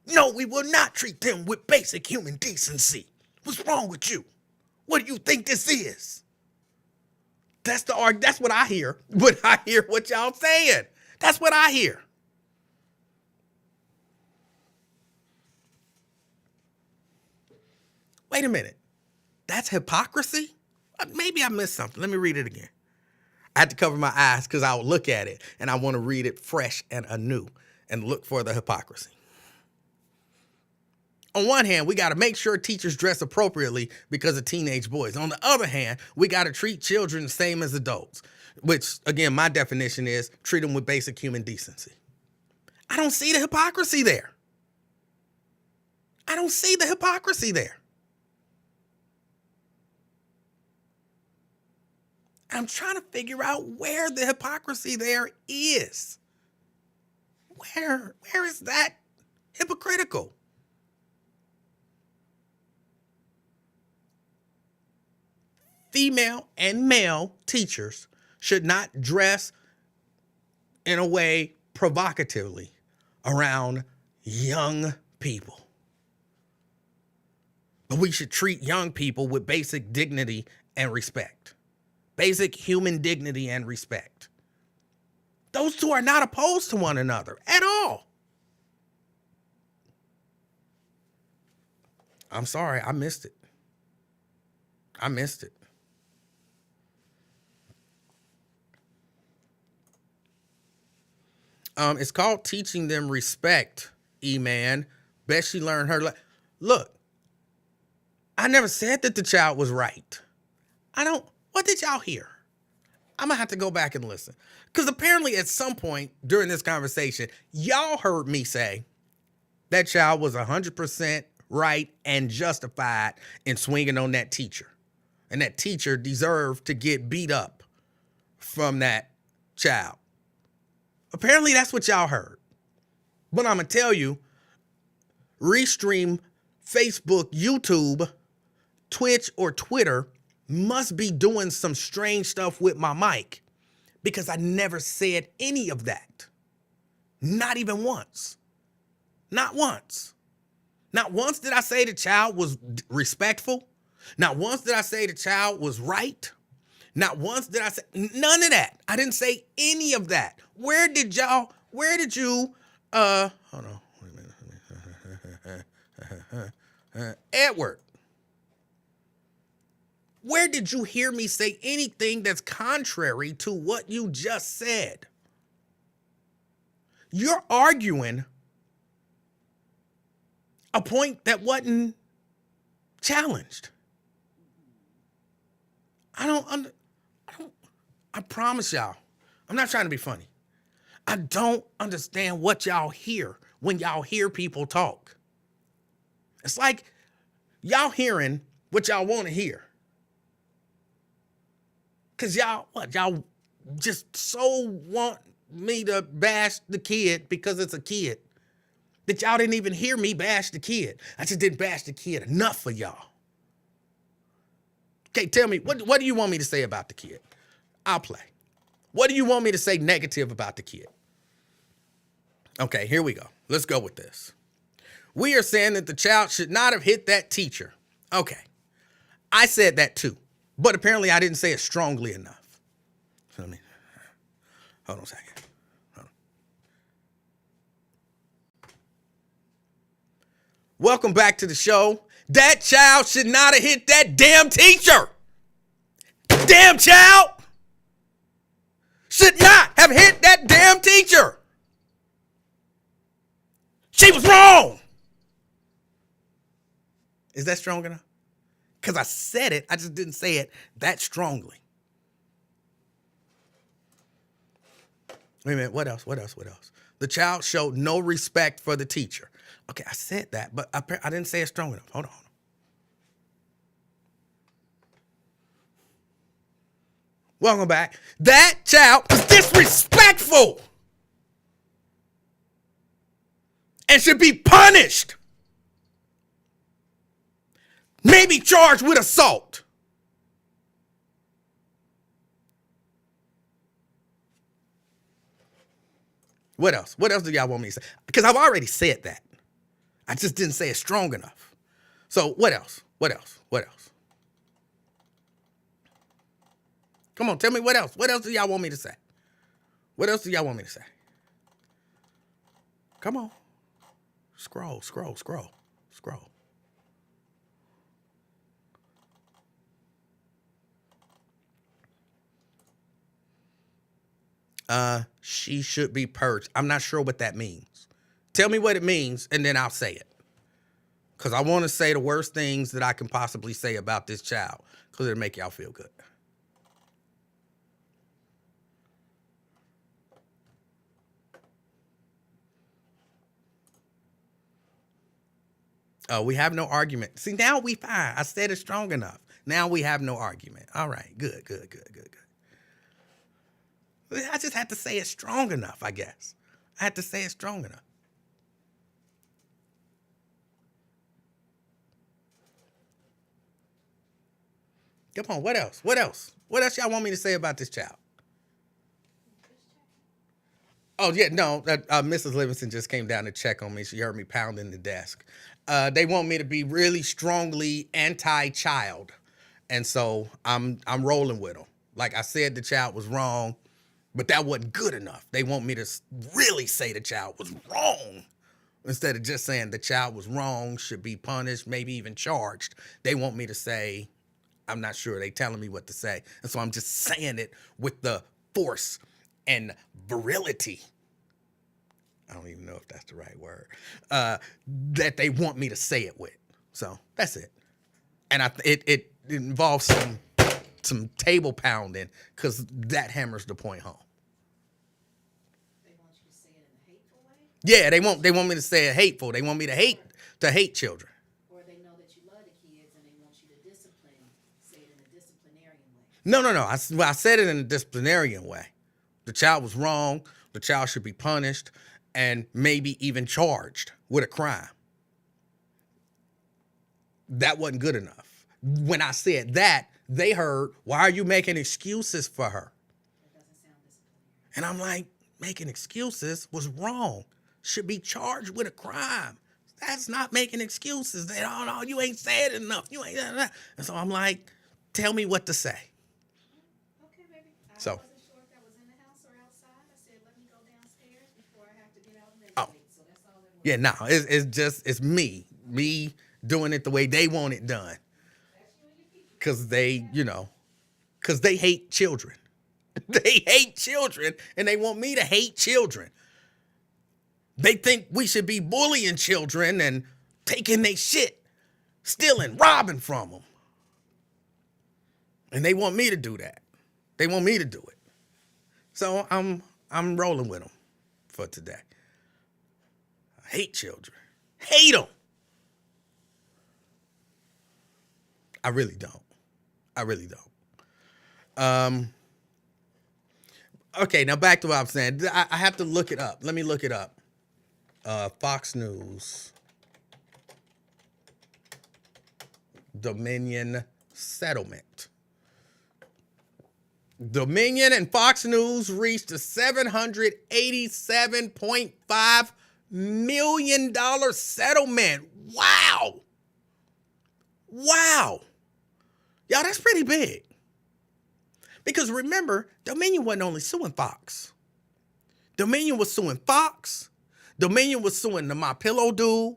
No, we will not treat them with basic human decency. What's wrong with you? What do you think this is? That's what I hear. But I hear what y'all saying. That's what I hear. Wait a minute. That's hypocrisy? Maybe I missed something. Let me read it again. I had to cover my eyes because I will look at it and I want to read it fresh and anew and look for the hypocrisy. On one hand, we got to make sure teachers dress appropriately because of teenage boys. On the other hand, we got to treat children the same as adults, which, again, my definition is treat them with basic human decency. I don't see the hypocrisy there. I don't see the hypocrisy there. I'm trying to figure out where the hypocrisy there is. Where is that hypocritical? Female and male teachers should not dress in a way provocatively around young people. But we should treat young people with basic dignity and respect. Basic human dignity and respect. Those two are not opposed to one another at all. I'm sorry, I missed it. It's called teaching them respect, E-Man. Best she learned her. Look, I never said that the child was right. What did y'all hear? I'm going to have to go back and listen. Because apparently at some point during this conversation, y'all heard me say that child was 100% right and justified in swinging on that teacher. And that teacher deserved to get beat up from that child. Apparently that's what y'all heard. But I'm going to tell you, Restream, Facebook, YouTube, Twitch, or Twitter must be doing some strange stuff with my mic because I never said any of that. Not even once. Not once. Not once did I say the child was respectful. Not once did I say the child was right. Not once did I say none of that. I didn't say any of that. Where did you, hold on, wait a minute. Edward, where did you hear me say anything that's contrary to what you just said? You're arguing a point that wasn't challenged. I promise y'all, I'm not trying to be funny. I don't understand what y'all hear when y'all hear people talk. It's like y'all hearing what y'all want to hear. Because y'all just so want me to bash the kid because it's a kid that y'all didn't even hear me bash the kid. I just didn't bash the kid enough for y'all. Okay, tell me, what do you want me to say about the kid? I'll play. What do you want me to say negative about the kid? Okay, here we go. Let's go with this. We are saying that the child should not have hit that teacher. Okay, I said that too, but apparently I didn't say it strongly enough. So hold on a second. Welcome back to the show. That child should not have hit that damn teacher. Damn child should not have hit that damn teacher. She was wrong. Is that strong enough? Because I said it, I just didn't say it that strongly. Wait a minute, what else? The child showed no respect for the teacher. Okay, I said that, but I didn't say it strong enough. Hold on. Welcome back. That child was disrespectful and should be punished. maybe charged with assault. What else? What else do y'all want me to say? Because I've already said that. I just didn't say it strong enough. So what else? What else? What else? Come on, tell me what else. What else do y'all want me to say? What else do y'all want me to say? Come on. Scroll. She should be purged. I'm not sure what that means. Tell me what it means, and then I'll say it. Because I want to say the worst things that I can possibly say about this child, because it'll make y'all feel good. Oh, we have no argument. See, now we fine. I said it strong enough. Now we have no argument. All right, good. I just had to say it strong enough, I guess. I had to say it strong enough. Come on, what else? What else? What else y'all want me to say about this child? Oh, yeah, no, Mrs. Livingston just came down to check on me. She heard me pounding the desk. They want me to be really strongly anti-child. And so I'm rolling with them. Like I said, the child was wrong, but that wasn't good enough. They want me to really say the child was wrong. Instead of just saying the child was wrong, should be punished, maybe even charged. They want me to say, I'm not sure. They telling me what to say. And so I'm just saying it with the force and virility. I don't even know if that's the right word. That they want me to say it with. So that's it. And it involves some table pounding, because that hammers the point home. They want you to say it in a hateful way? Yeah, they want me to say it hateful. They want me to hate children. Or they know that you love the kids and they want you to say it in a disciplinarian way? No. I said it in a disciplinarian way. The child was wrong. The child should be punished and maybe even charged with a crime. That wasn't good enough. When I said that, they heard, why are you making excuses for her? That doesn't sound disciplinary. And I'm like, making excuses was wrong. Should be charged with a crime. That's not making excuses. They don't know, you ain't said enough. You ain't. And so I'm like, tell me what to say. Okay, baby. I So. wasn't sure if that was in the house or outside. I said, let me go downstairs before I have to get out and meditate. So that's all that was. Yeah, no, it's me doing it the way they want it done. Because they hate children. They hate children, and they want me to hate children. They think we should be bullying children and taking their shit, stealing, robbing from them. And they want me to do that. They want me to do it. So I'm rolling with them for today. I hate children. Hate them. I really don't. Okay, now back to what I'm saying. I have to look it up. Let me look it up. Fox News. Dominion settlement. Dominion and Fox News reached a $787.5 million settlement. Wow. Y'all, that's pretty big. Because remember, Dominion wasn't only suing Fox. Dominion was suing Fox. Dominion was suing the My Pillow dude.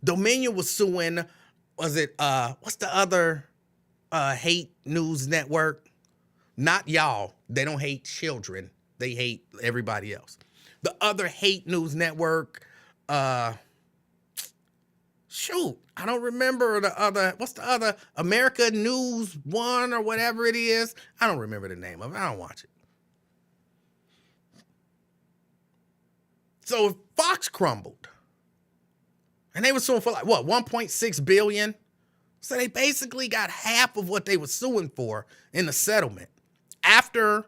Dominion was suing, what's the other hate news network? Not y'all. They don't hate children. They hate everybody else. The other hate news network, I don't remember the other, what's the other, America News One or whatever it is. I don't remember the name of it. I don't watch it. So Fox crumbled. And they were suing for like, what, 1.6 billion? So they basically got half of what they were suing for in the settlement. After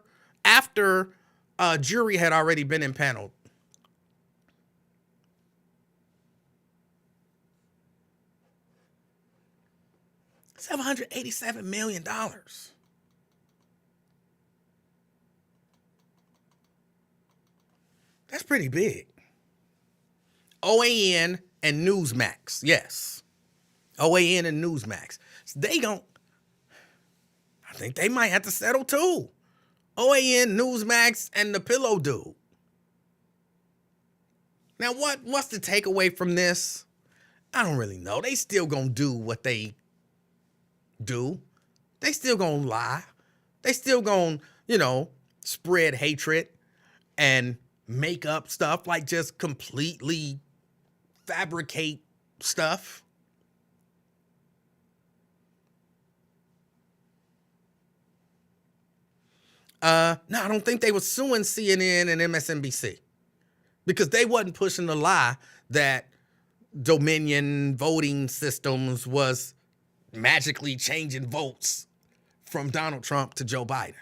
jury had already been impaneled. $787 million. That's pretty big. OAN and Newsmax, yes. OAN and Newsmax. They don't, I think they might have to settle too. OAN, Newsmax, and the Pillow Dude. Now, what's the takeaway from this? I don't really know. They still gonna do what they do. They still gonna lie. They still gonna, spread hatred and make up stuff, like just completely fabricate stuff. No, I don't think they were suing CNN and MSNBC because they wasn't pushing the lie that Dominion voting systems was magically changing votes from Donald Trump to Joe Biden.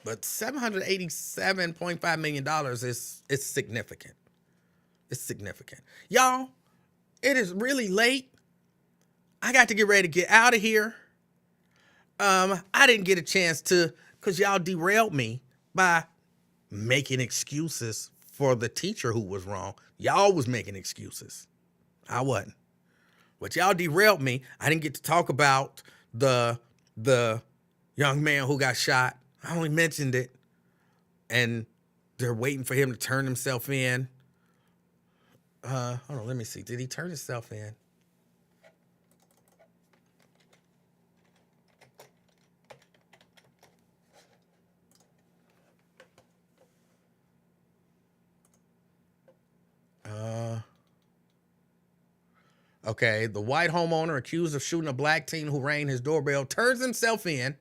But $787.5 million is significant. It's significant. Y'all, it is really late. I got to get ready to get out of here. I didn't get a chance to, because y'all derailed me by making excuses for the teacher who was wrong. Y'all was making excuses. I wasn't. But y'all derailed me. I didn't get to talk about the young man who got shot. I only mentioned it. And they're waiting for him to turn himself in. Hold on, let me see. Did he turn himself in? Okay, the white homeowner accused of shooting a black teen who rang his doorbell turns himself in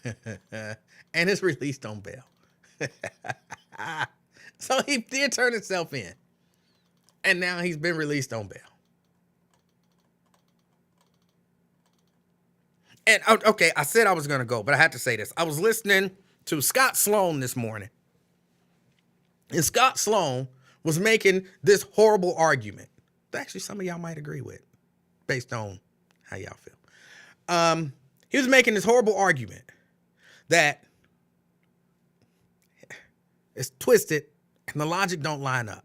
and is released on bail. So he did turn himself in. And now he's been released on bail. And okay, I said I was going to go, but I had to say this. I was listening to Scott Sloan this morning. And Scott Sloan was making this horrible argument that actually some of y'all might agree with based on how y'all feel. He was making this horrible argument that it's twisted and the logic don't line up.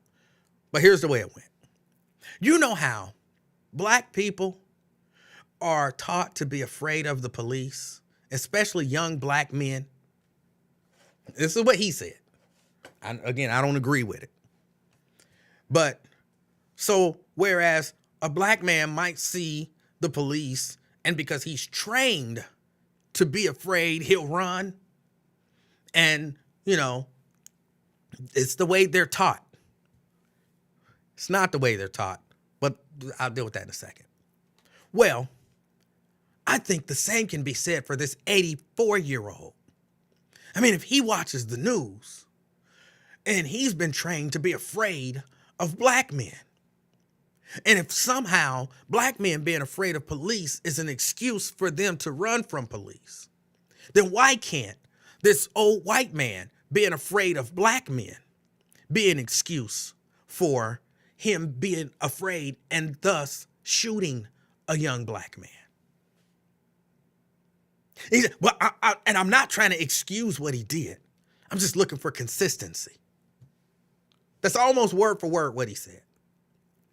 But here's the way it went. You know how black people are taught to be afraid of the police, especially young black men? This is what he said. I don't agree with it. But so whereas a black man might see the police and because he's trained to be afraid, he'll run. And, it's the way they're taught. It's not the way they're taught, but I'll deal with that in a second. Well, I think the same can be said for this 84-year-old. I mean, if he watches the news and he's been trained to be afraid of black men, and if somehow black men being afraid of police is an excuse for them to run from police, then why can't this old white man being afraid of black men be an excuse for him being afraid and thus shooting a young black man? He said, well, and I'm not trying to excuse what he did. I'm just looking for consistency. That's almost word for word what he said.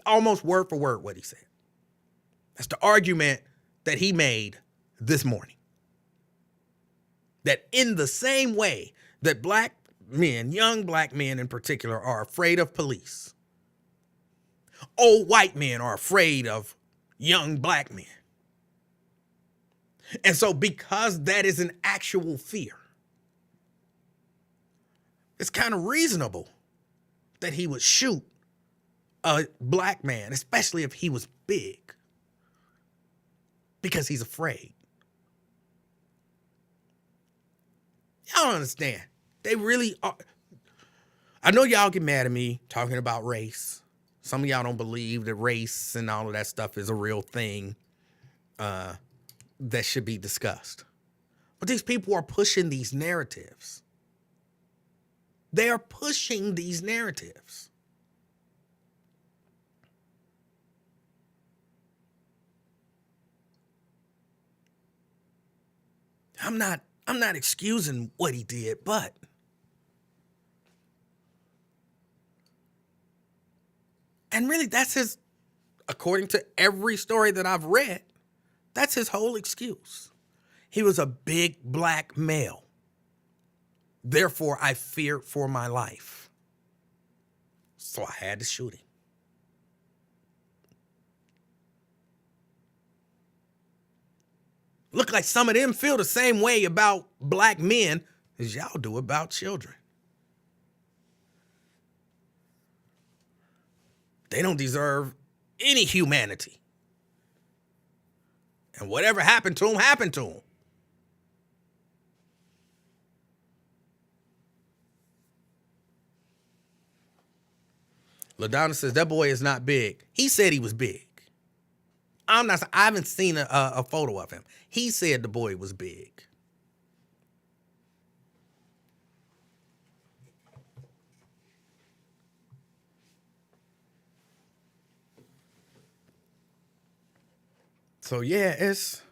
Almost word for word what he said. That's the argument that he made this morning. That in the same way that black men, young black men in particular, are afraid of police, old white men are afraid of young black men. And so because that is an actual fear, it's kind of reasonable that he would shoot a black man, especially if he was big, because he's afraid. Y'all don't understand. They really are. I know y'all get mad at me talking about race. Some of y'all don't believe that race and all of that stuff is a real thing that should be discussed. But these people are pushing these narratives. They are pushing these narratives. I'm not excusing what he did, but and really that's his, according to every story that I've read, that's his whole excuse. He was a big black male. Therefore, I feared for my life. So I had to shoot him. Look like some of them feel the same way about black men as y'all do about children. They don't deserve any humanity. And whatever happened to them, happened to them. LaDonna says, that boy is not big. He said he was big. I haven't seen a photo of him. He said the boy was big. So yeah, it's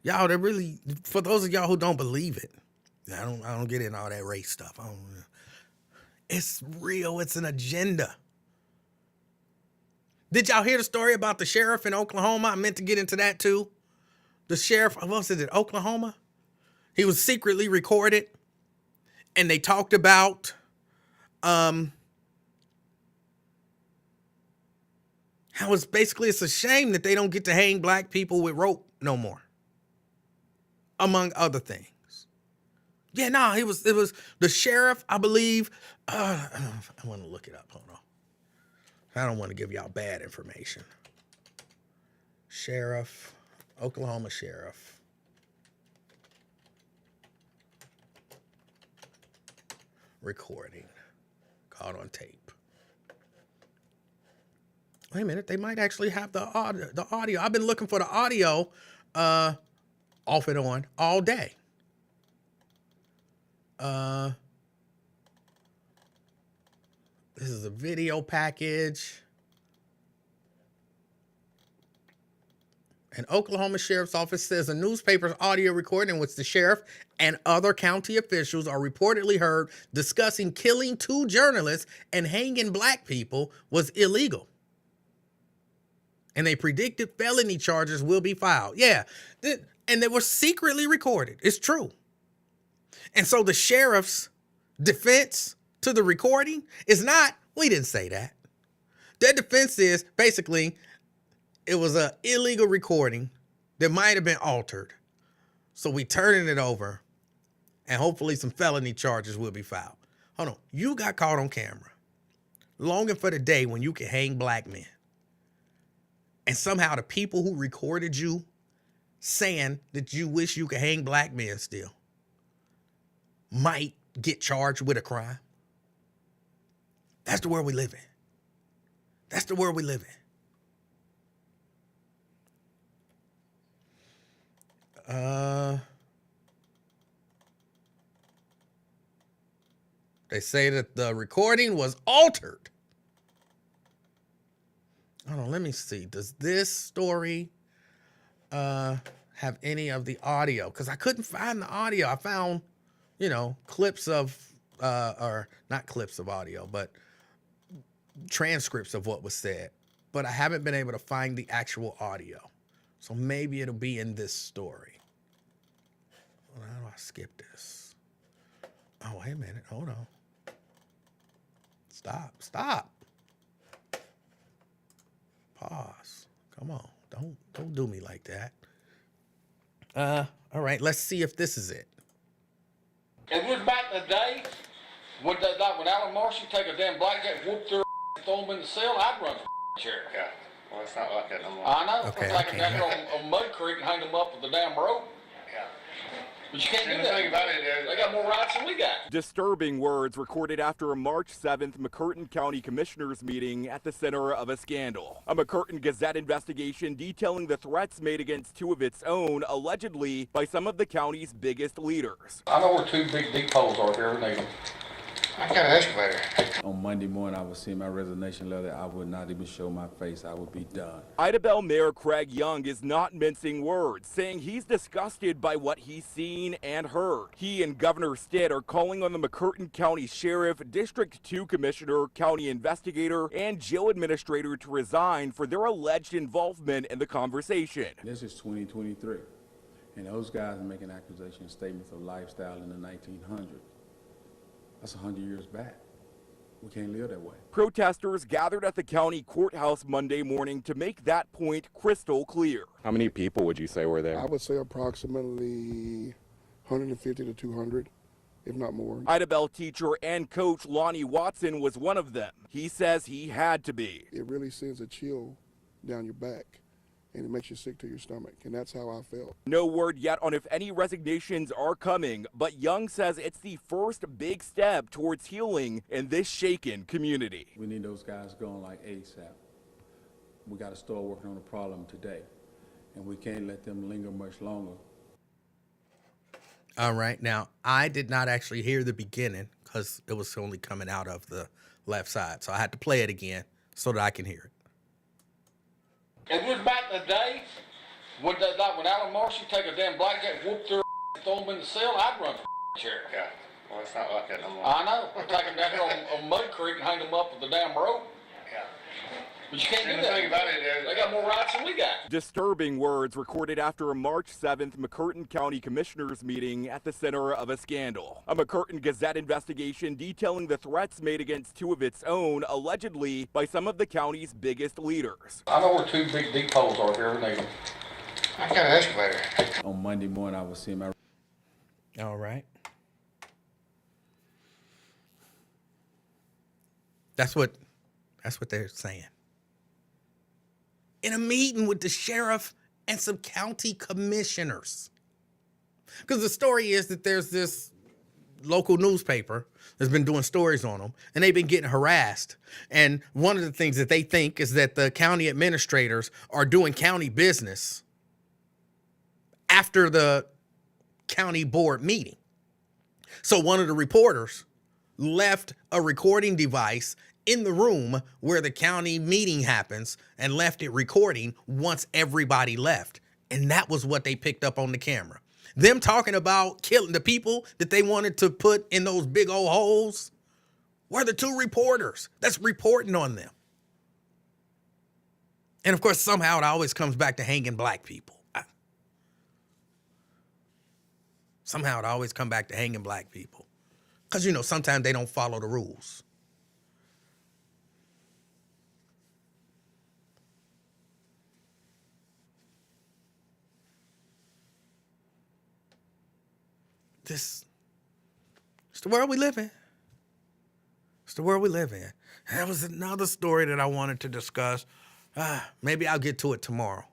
y'all. They really, for those of y'all who don't believe it, I don't get into all that race stuff. It's real. It's an agenda. Did y'all hear the story about the sheriff in Oklahoma? I meant to get into that too. The sheriff, what was it, Oklahoma? He was secretly recorded, and they talked about how it's a shame that they don't get to hang black people with rope no more, among other things. Yeah, no, it was the sheriff, I believe. I want to look it up. Hold on. I don't want to give y'all bad information. Sheriff, Oklahoma sheriff. Recording. Caught on tape. Wait a minute, they might actually have the audio. I've been looking for the audio off and on all day. This is a video package. An Oklahoma Sheriff's Office says a newspaper's audio recording in which the sheriff and other county officials are reportedly heard discussing killing 2 journalists and hanging black people was illegal. And they predicted felony charges will be filed. Yeah, and they were secretly recorded. It's true. And so the sheriff's defense to the recording is not, we didn't say that. Their defense is basically it was an illegal recording that might have been altered. So we turning it over and hopefully some felony charges will be filed. Hold on. You got caught on camera longing for the day when you can hang black men. And somehow the people who recorded you saying that you wish you could hang black men still might get charged with a crime. That's the world we live in. That's the world we live in. They say that the recording was altered. Hold on, let me see. Does this story have any of the audio? Because I couldn't find the audio. I found, clips of, or not clips of audio, but transcripts of what was said. But I haven't been able to find the actual audio. So maybe it'll be in this story. Well, how do I skip this? Oh, wait a minute. Hold on. Stop. Pause. Come on. Don't do me like that. All right, let's see if this is it. If it was back in the day, when Alan Marshall take a damn blackjack, whoop their and throw them in the cell, I'd run for chair. Yeah. Well, it's not like that no more. I know. Okay, It's like down here on Mud Creek and hang them up with the damn rope. Yeah. But you can't do And the that. thing about it is, They got more rights than we got. Disturbing words recorded after a March 7th McCurtain County Commissioners meeting at the center of a scandal. A McCurtain Gazette investigation detailing the threats made against 2 of its own, allegedly by some of the county's biggest leaders. I know where 2 big deep holes are here. I got an excavator. On Monday morning, I would see my resignation letter. I would not even show my face. I would be done. Idabel Mayor Craig Young is not mincing words, saying he's disgusted by what he's seen and heard. He and Governor Stitt are calling on the McCurtain County Sheriff, District 2 Commissioner, County Investigator, and jail administrator to resign for their alleged involvement in the conversation. This is 2023, and those guys are making accusation statements of lifestyle in the 1900s. That's 100 years back. We can't live that way. Protesters gathered at the county courthouse Monday morning to make that point crystal clear. How many people would you say were there? I would say approximately 150 to 200, if not more. Idabel teacher and coach Lonnie Watson was one of them. He says he had to be. It really sends a chill down your back, and it makes you sick to your stomach, and that's how I felt. No word yet on if any resignations are coming, but Young says it's the first big step towards healing in this shaken community. We need those guys going like ASAP. We got to start working on the problem today, and we can't let them linger much longer. All right. Now, I did not actually hear the beginning because it was only coming out of the left side. So I had to play it again so that I can hear it. It was back in the day when Alan Marshall take a damn blackjack, whoop their and throw them in the cell. I'd run for chair. Yeah. Well, it's not like that no more. I know. Take them down here on Mud Creek and hang them up with the damn rope. Yeah. But you can't And do the that. thing about it is, They got more rights than we got. Disturbing words recorded after a March 7th McCurtain County Commissioners meeting at the center of a scandal. A McCurtain Gazette investigation detailing the threats made against two of its own, allegedly by some of the county's biggest leaders. I know where two big deep holes are here. We need them. I got an excavator. On Monday morning, I would see my... All right. That's what they're saying. In a meeting with the sheriff and some county commissioners. Because the story is that there's this local newspaper that's been doing stories on them, and they've been getting harassed. And one of the things that they think is that the county administrators are doing county business after the county board meeting. So one of the reporters left a recording device in the room where the county meeting happens and left it recording once everybody left. And that was what they picked up on the camera. Them talking about killing the people that they wanted to put in those big old holes were the two reporters that's reporting on them. And of course, somehow it always comes back to hanging black people. Somehow it always comes back to hanging black people. Because, you know, sometimes they don't follow the rules. It's the world we live in. It's the world we live in. That was another story that I wanted to discuss. Maybe I'll get to it tomorrow.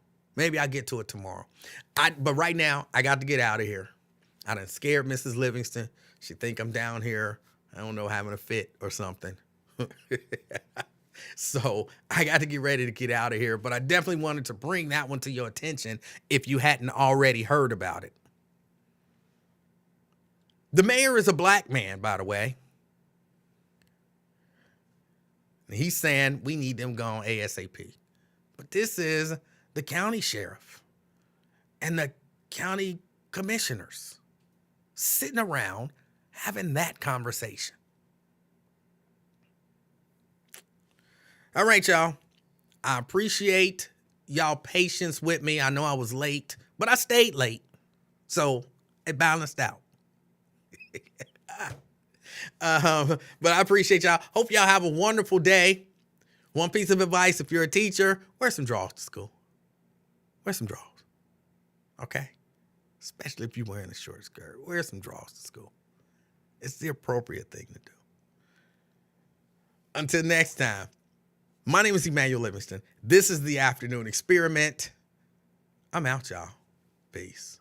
But right now, I got to get out of here. I done scared Mrs. Livingston. She think I'm down here, I don't know, having a fit or something. So I got to get ready to get out of here. But I definitely wanted to bring that one to your attention if you hadn't already heard about it. The mayor is a black man, by the way. And he's saying we need them gone ASAP. But this is the county sheriff and the county commissioners sitting around having that conversation. All right, y'all. I appreciate y'all patience with me. I know I was late, but I stayed late. So it balanced out. But I appreciate y'all. Hope y'all have a wonderful day. One piece of advice, if you're a teacher, wear some drawers to school. Wear some drawers. Okay? Especially if you're wearing a short skirt. Wear some drawers to school. It's the appropriate thing to do. Until next time, my name is Emanuel Livingston. This is the Afternoon Experiment. I'm out, y'all. Peace.